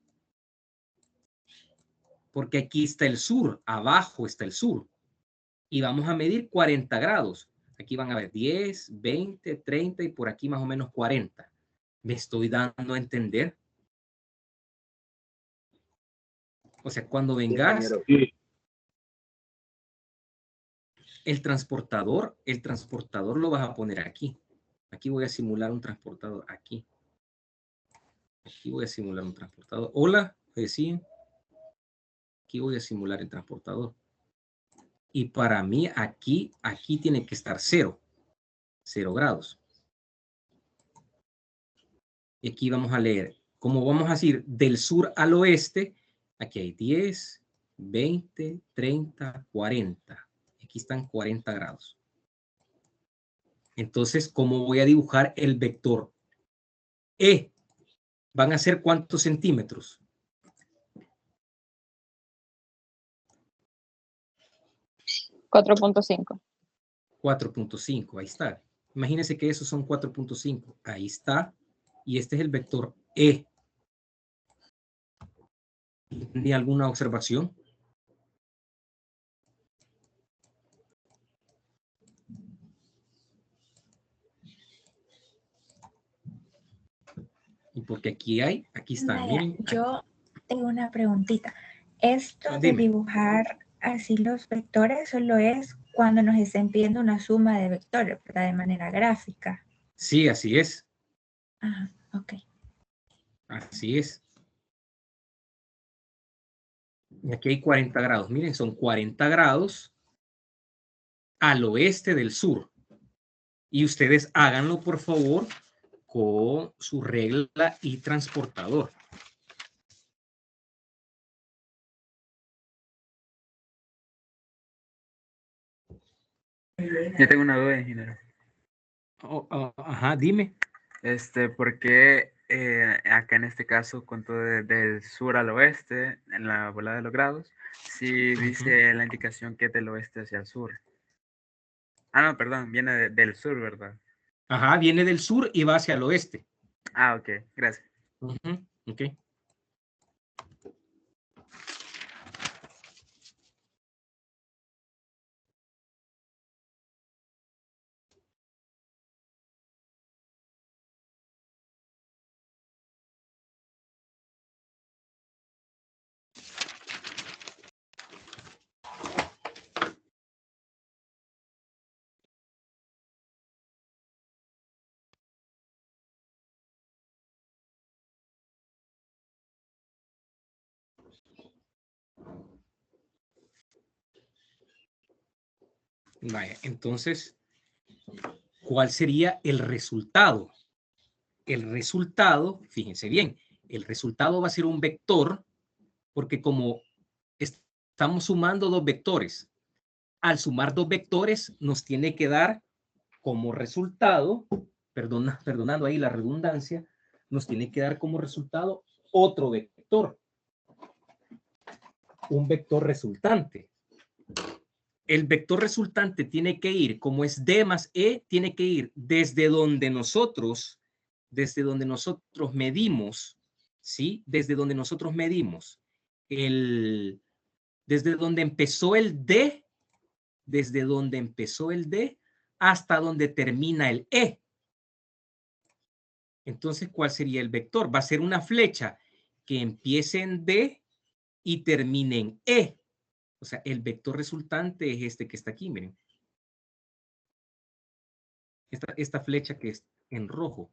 Porque aquí está el sur, abajo está el sur. Y vamos a medir 40 grados. Aquí van a ver 10, 20, 30 y por aquí más o menos 40. ¿Me estoy dando a entender? O sea, cuando vengas, el transportador lo vas a poner aquí. Aquí voy a simular un transportador, aquí. Aquí voy a simular un transportador. Hola, decían. Aquí voy a simular el transportador. Y para mí aquí tiene que estar 0 grados. Y aquí vamos a leer, como vamos a decir, del sur al oeste, aquí hay 10, 20, 30, 40. Aquí están 40 grados. Entonces, ¿cómo voy a dibujar el vector E? ¿Van a ser cuántos centímetros? 4.5. 4.5, ahí está. Imagínense que esos son 4.5. Ahí está. Y este es el vector E. ¿Tiene alguna observación? Y porque aquí está, Vaya, miren. yo tengo una preguntita. ¿Esto de Dime. dibujar así los vectores solo es cuando nos estén pidiendo una suma de vectores, ¿verdad? De manera gráfica. Sí, así es. Ajá, ok. Así es. Y aquí hay 40 grados. Miren, son 40 grados al oeste del sur. Y ustedes háganlo, por favor, con su regla y transportador. Yo tengo una duda, ingeniero. Ajá, dime. ¿Por qué acá en este caso contó del sur al oeste, en la bola de los grados, si dice la indicación que es del oeste hacia el sur? Ah, no, perdón, viene del sur, ¿verdad? Ajá, viene del sur y va hacia el oeste. Ah, ok, gracias. Ok. Vaya, entonces, ¿cuál sería el resultado? El resultado, fíjense bien, el resultado va a ser un vector, porque como estamos sumando dos vectores, al sumar dos vectores nos tiene que dar como resultado, perdonando ahí la redundancia, nos tiene que dar como resultado otro vector, un vector resultante. El vector resultante tiene que ir, como es D más E, tiene que ir desde donde nosotros medimos, ¿sí? Desde donde nosotros medimos, desde donde empezó el D, hasta donde termina el E. Entonces, ¿cuál sería el vector? Va a ser una flecha que empiece en D y termine en E. O sea, el vector resultante es este que está aquí, miren. Esta flecha que es en rojo.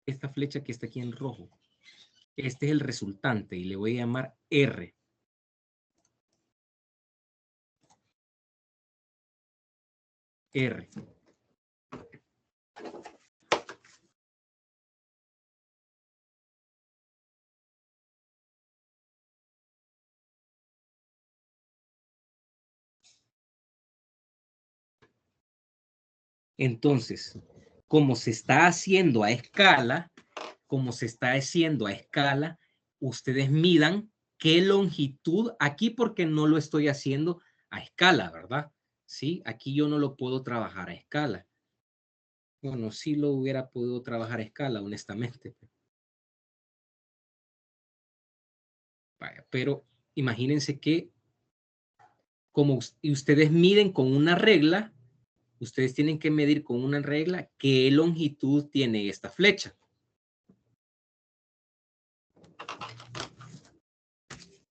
Esta flecha que está aquí en rojo. Este es el resultante y le voy a llamar R. R. Entonces, como se está haciendo a escala, ustedes midan qué longitud aquí, porque no lo estoy haciendo a escala, ¿verdad? Sí, aquí yo no lo puedo trabajar a escala. Bueno, sí lo hubiera podido trabajar a escala, honestamente. Vaya, pero imagínense que como ustedes miden con una regla, ustedes tienen que medir con una regla qué longitud tiene esta flecha.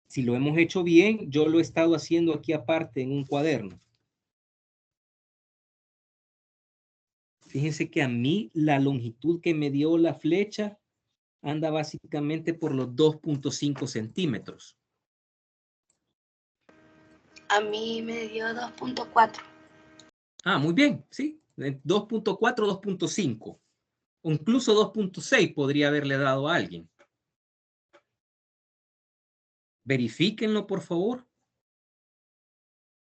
Si lo hemos hecho bien, yo lo he estado haciendo aquí aparte en un cuaderno. Fíjense que a mí la longitud que me dio la flecha anda básicamente por los 2.5 centímetros. A mí me dio 2.4. Ah, muy bien, sí. 2.4, 2.5. O incluso 2.6 podría haberle dado a alguien. Verifíquenlo, por favor.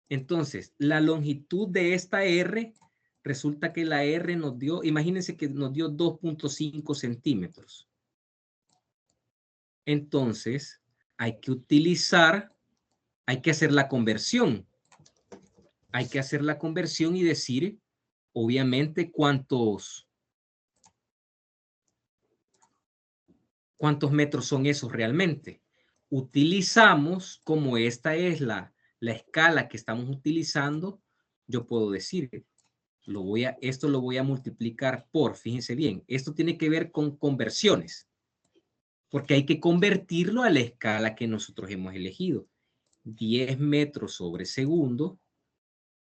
Entonces, la longitud de esta R, resulta que la R nos dio, imagínense que nos dio 2.5 centímetros. Entonces, hay que hacer la conversión. Hay que hacer la conversión y decir, obviamente, cuántos metros son esos realmente. Utilizamos, como esta es la escala que estamos utilizando, yo puedo decir, esto lo voy a multiplicar por, fíjense bien, esto tiene que ver con conversiones, porque hay que convertirlo a la escala que nosotros hemos elegido. 10 metros sobre segundo,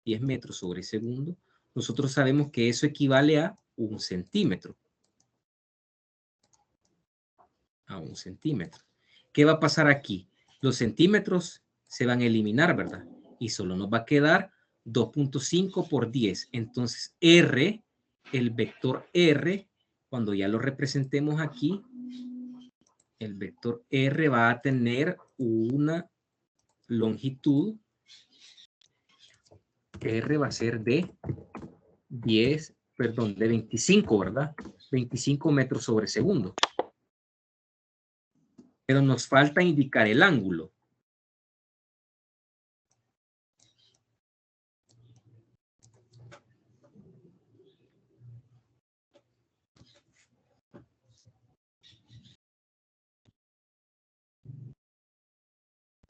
10 metros sobre segundo, nosotros sabemos que eso equivale a 1 centímetro. A 1 centímetro. ¿Qué va a pasar aquí? Los centímetros se van a eliminar, ¿verdad? Y solo nos va a quedar 2.5 por 10. Entonces, R, el vector R, cuando ya lo representemos aquí, el vector R va a tener una longitud. R va a ser de 25, ¿verdad? 25 metros sobre segundo. Pero nos falta indicar el ángulo.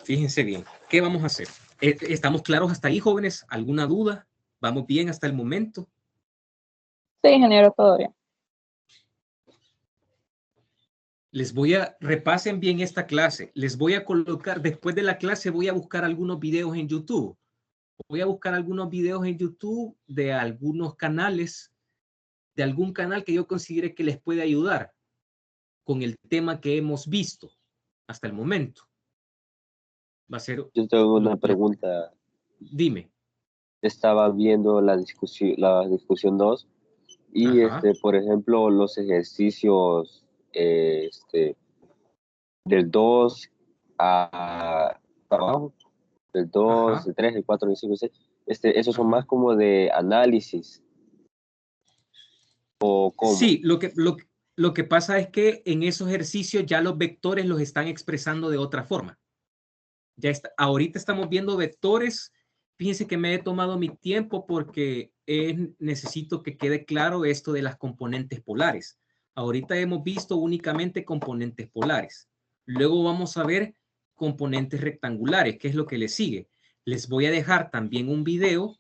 Fíjense bien, ¿qué vamos a hacer? ¿Estamos claros hasta ahí, jóvenes? ¿Alguna duda? ¿Vamos bien hasta el momento? Sí, ingeniero, todo bien. Repasen bien esta clase. Les voy a colocar, después de la clase voy a buscar algunos videos en YouTube. Voy a buscar algunos videos en YouTube de algunos canales, de algún canal que yo considere que les puede ayudar con el tema que hemos visto hasta el momento. Va a ser... Yo tengo una pregunta. Dime. Estaba viendo la discusión 2 y por ejemplo los ejercicios del 2 a abajo, del 2, del 3, del 4, del 5, del 6, esos son más como de análisis. ¿O cómo? Sí, lo que pasa es que en esos ejercicios ya los vectores los están expresando de otra forma. Ahorita estamos viendo vectores. Fíjense que me he tomado mi tiempo porque necesito que quede claro esto de las componentes polares. Ahorita hemos visto únicamente componentes polares. Luego vamos a ver componentes rectangulares, que es lo que les sigue. Les voy a dejar también un video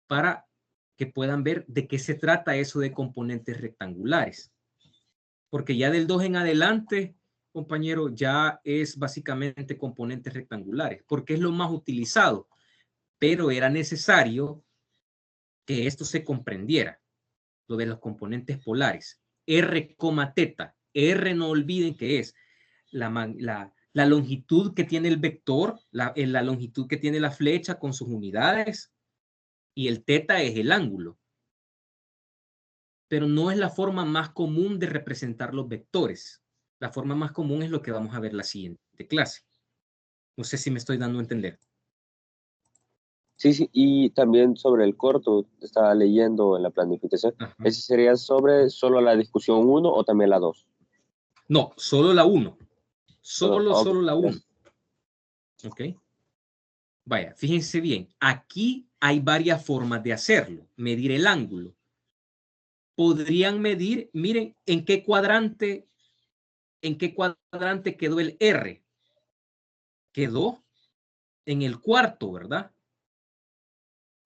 para que puedan ver de qué se trata eso de componentes rectangulares. Porque ya del 2 en adelante, compañero, ya es básicamente componentes rectangulares, porque es lo más utilizado. Pero era necesario que esto se comprendiera, lo de los componentes polares. R, teta. R, no olviden que es la longitud que tiene el vector, la longitud que tiene la flecha con sus unidades, y el teta es el ángulo. Pero no es la forma más común de representar los vectores. La forma más común es lo que vamos a ver la siguiente clase. No sé si me estoy dando a entender. Sí, sí, y también sobre el corto, estaba leyendo en la planificación. Ajá. ¿Ese sería sobre solo la discusión 1 o también la 2? No, solo la 1. Solo la 1. ¿Ok? Vaya, fíjense bien. Aquí hay varias formas de hacerlo. Medir el ángulo. Podrían medir, miren, ¿en qué cuadrante quedó el R? Quedó en el cuarto, ¿verdad?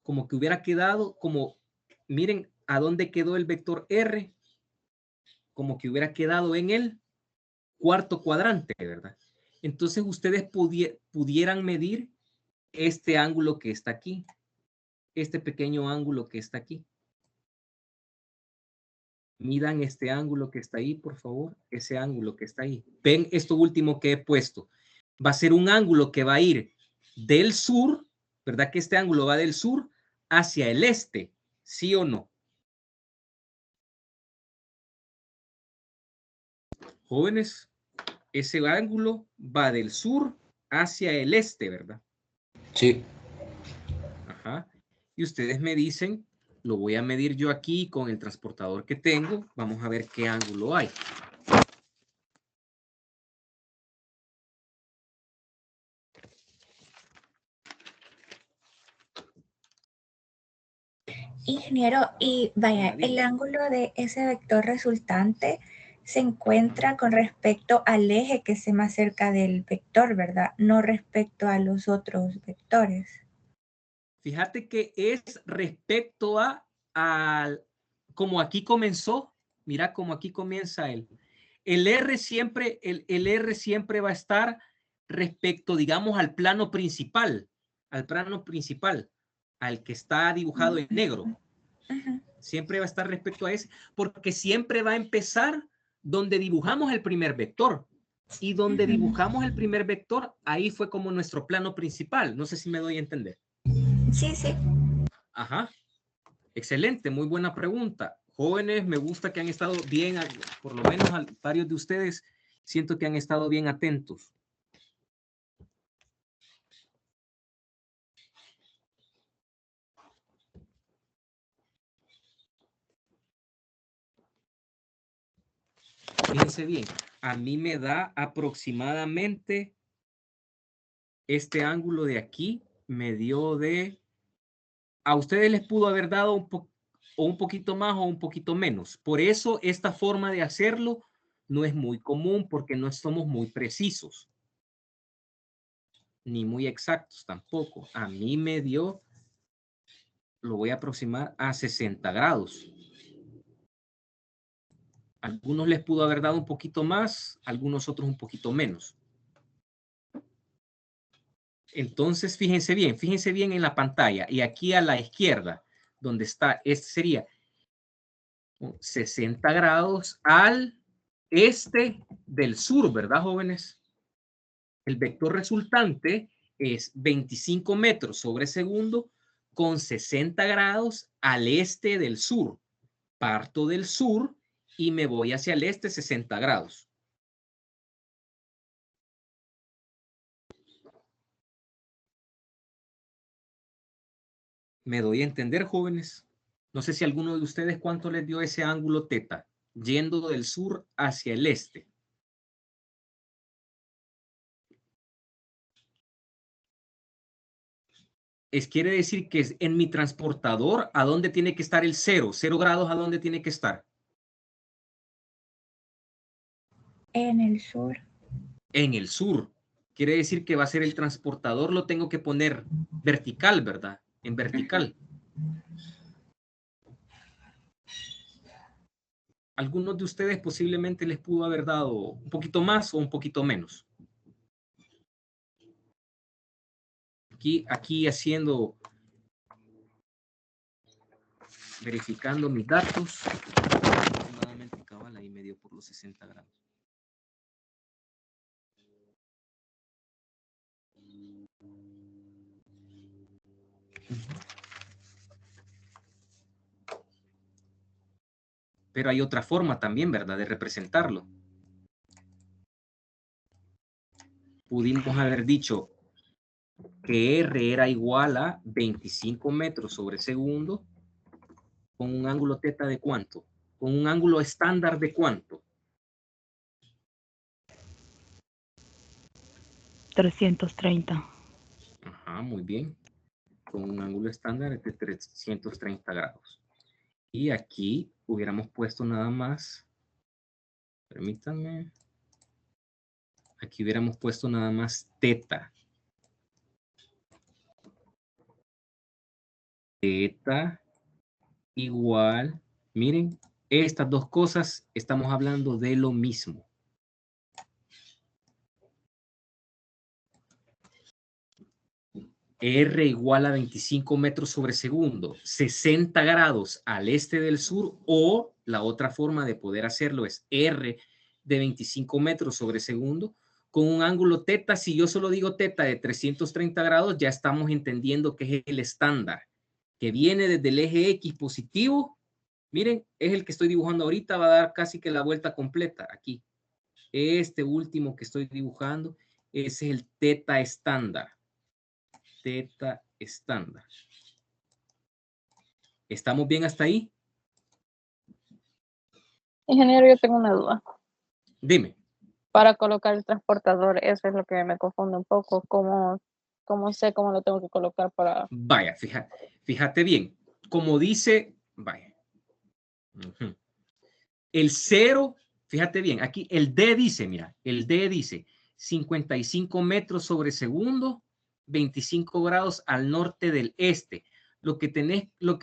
Como que hubiera quedado, como, miren, ¿a dónde quedó el vector R? Como que hubiera quedado en el cuarto cuadrante, ¿verdad? Entonces ustedes pudieran medir este ángulo que está aquí, este pequeño ángulo que está aquí. Midan este ángulo que está ahí, por favor, ese ángulo que está ahí. Ven esto último que he puesto. Va a ser un ángulo que va a ir del sur, ¿verdad? Que este ángulo va del sur hacia el este, ¿sí o no? Jóvenes, ese ángulo va del sur hacia el este, ¿verdad? Sí. Ajá. Y ustedes me dicen, lo voy a medir yo aquí con el transportador que tengo. Vamos a ver qué ángulo hay. Ingeniero, y vaya, el ángulo de ese vector resultante se encuentra con respecto al eje que se más cerca del vector, ¿verdad? No respecto a los otros vectores. Fíjate que es respecto a como aquí comenzó, mira como aquí comienza el R siempre, el R siempre va a estar respecto, digamos, al plano principal, al que está dibujado en negro. Siempre va a estar respecto a ese, porque siempre va a empezar donde dibujamos el primer vector. Y donde dibujamos el primer vector, ahí fue como nuestro plano principal. No sé si me doy a entender. Sí, sí. Ajá. Excelente, muy buena pregunta. Jóvenes, me gusta que han estado bien, por lo menos varios de ustedes, siento que han estado bien atentos. Fíjense bien, a mí me da aproximadamente este ángulo de aquí, me dio de... A ustedes les pudo haber dado un poquito más o un poquito menos. Por eso esta forma de hacerlo no es muy común porque no somos muy precisos. Ni muy exactos tampoco. A mí me dio, lo voy a aproximar a 60 grados. Algunos les pudo haber dado un poquito más, algunos otros un poquito menos. Entonces, fíjense bien en la pantalla. Y aquí a la izquierda, donde está, este sería 60 grados al este del sur, ¿verdad, jóvenes? El vector resultante es 25 metros sobre segundo con 60 grados al este del sur. Parto del sur y me voy hacia el este 60 grados. ¿Me doy a entender, jóvenes? No sé si alguno de ustedes cuánto les dio ese ángulo teta, yendo del sur hacia el este. Quiere decir que en mi transportador, ¿a dónde tiene que estar el 0? 0 grados, ¿a dónde tiene que estar? En el sur. En el sur. Quiere decir que va a ser el transportador, lo tengo que poner vertical, ¿verdad? En vertical. Algunos de ustedes posiblemente les pudo haber dado un poquito más o un poquito menos. Aquí haciendo verificando mis datos. Aproximadamente cabal, ahí medio por los 60 grados. Pero hay otra forma también, ¿verdad?, de representarlo. Pudimos haber dicho que R era igual a 25 metros sobre segundo con un ángulo teta de ¿cuánto? Con un ángulo estándar de ¿cuánto? 330. Ajá, muy bien. Con un ángulo estándar de 330 grados. Y aquí hubiéramos puesto nada más, permítanme, aquí hubiéramos puesto nada más teta. Teta igual, miren, estas dos cosas estamos hablando de lo mismo. R igual a 25 metros sobre segundo, 60 grados al este del sur, o la otra forma de poder hacerlo es R de 25 metros sobre segundo con un ángulo teta. Si yo solo digo teta de 330 grados, ya estamos entendiendo que es el estándar, que viene desde el eje X positivo. Miren, es el que estoy dibujando ahorita, va a dar casi que la vuelta completa aquí. Este último que estoy dibujando, ese es el teta estándar. Teta estándar. ¿Estamos bien hasta ahí? Ingeniero, yo tengo una duda. Dime. Para colocar el transportador, eso es lo que me confunde un poco. ¿Cómo sé cómo lo tengo que colocar para...? Vaya, fíjate bien. Como dice, vaya. El 0, fíjate bien, aquí el D dice, mira, el D dice 55 metros sobre segundo, 25 grados al norte del este. Lo que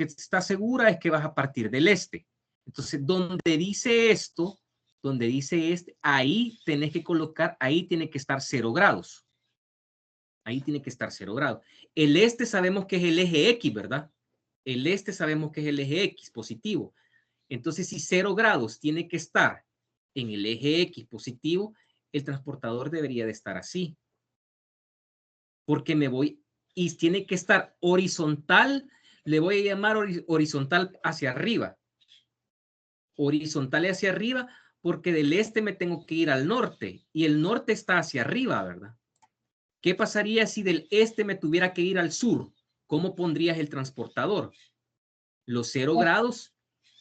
está segura es que vas a partir del este. Entonces, donde dice esto, donde dice este, ahí tenés que colocar, ahí tiene que estar 0 grados. Ahí tiene que estar 0 grados. El este sabemos que es el eje X, ¿verdad? El este sabemos que es el eje X positivo. Entonces, si 0 grados tiene que estar en el eje X positivo, el transportador debería de estar así. Porque me voy, y tiene que estar horizontal, le voy a llamar horizontal hacia arriba. Horizontal hacia arriba, porque del este me tengo que ir al norte, y el norte está hacia arriba, ¿verdad? ¿Qué pasaría si del este me tuviera que ir al sur? ¿Cómo pondrías el transportador? Los 0 grados.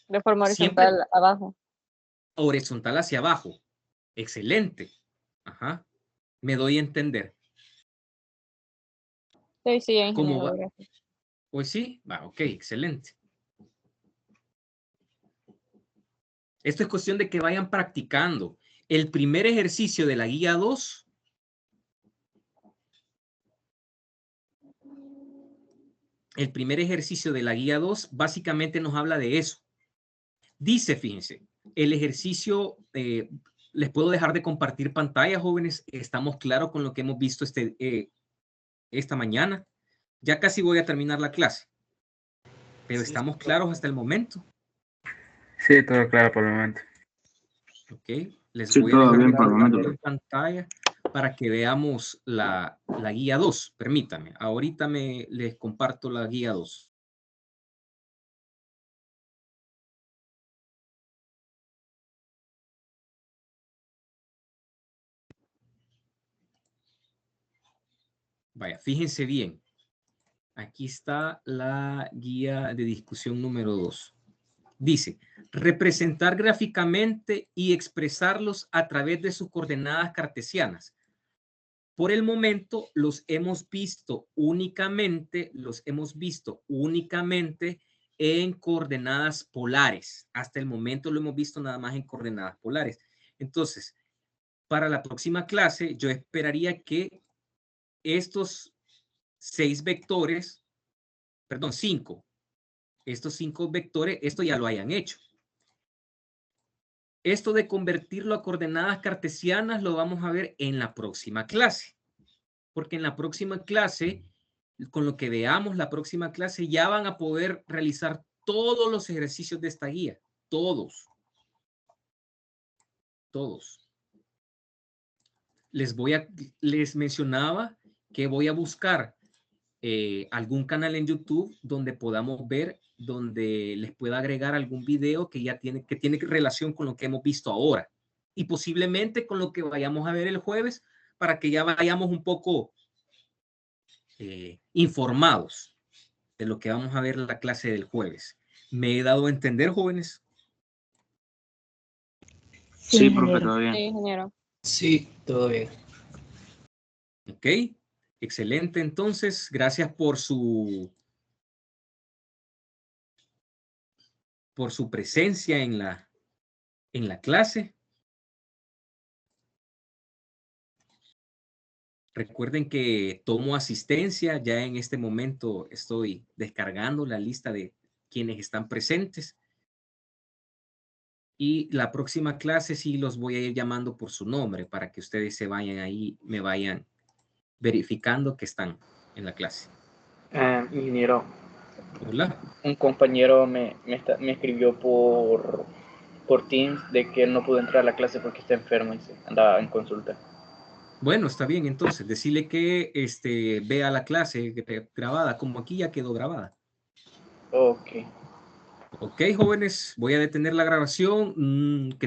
De forma horizontal siempre abajo. Horizontal hacia abajo. Excelente. Ajá. Me doy a entender. Sí, ingeniero. ¿Cómo va? Pues sí, va, ok, excelente. Esto es cuestión de que vayan practicando. El primer ejercicio de la guía 2. El primer ejercicio de la guía 2 básicamente nos habla de eso. Dice, fíjense, el ejercicio, les puedo dejar de compartir pantalla, jóvenes. Estamos claros con lo que hemos visto esta mañana. Ya casi voy a terminar la clase. Pero Sí, estamos claros hasta el momento. Sí, todo claro por el momento. Ok, les Sí, voy a todo dejar bien de por el momento. compartir pantalla para que veamos la guía 2. Permítame, ahorita les comparto la guía 2. Vaya, fíjense bien. Aquí está la guía de discusión número 2. Dice, representar gráficamente y expresarlos a través de sus coordenadas cartesianas. Por el momento los hemos visto únicamente en coordenadas polares. Hasta el momento lo hemos visto nada más en coordenadas polares. Entonces, para la próxima clase, yo esperaría que estos 5, estos 5 vectores, esto ya lo hayan hecho. Esto de convertirlo a coordenadas cartesianas lo vamos a ver en la próxima clase. Porque en la próxima clase, con lo que veamos la próxima clase, ya van a poder realizar todos los ejercicios de esta guía. Todos. Les mencionaba que voy a buscar algún canal en YouTube donde podamos ver, donde les pueda agregar algún video que tiene relación con lo que hemos visto ahora y posiblemente con lo que vayamos a ver el jueves, para que ya vayamos un poco informados de lo que vamos a ver en la clase del jueves. ¿Me he dado a entender, jóvenes? Sí, profe, todo bien. Sí, ingeniero. Sí, todo bien. Ok, excelente. Entonces, gracias por su presencia en la clase. Recuerden que tomo asistencia. Ya en este momento estoy descargando la lista de quienes están presentes. Y la próxima clase sí los voy a ir llamando por su nombre para que ustedes se vayan ahí, me vayan verificando que están en la clase. Ingeniero. Hola. Un compañero me escribió por Teams de que él no pudo entrar a la clase porque está enfermo y se andaba en consulta. Bueno, está bien, entonces, decirle que vea la clase grabada, como aquí ya quedó grabada. Ok. Ok, jóvenes, voy a detener la grabación. Que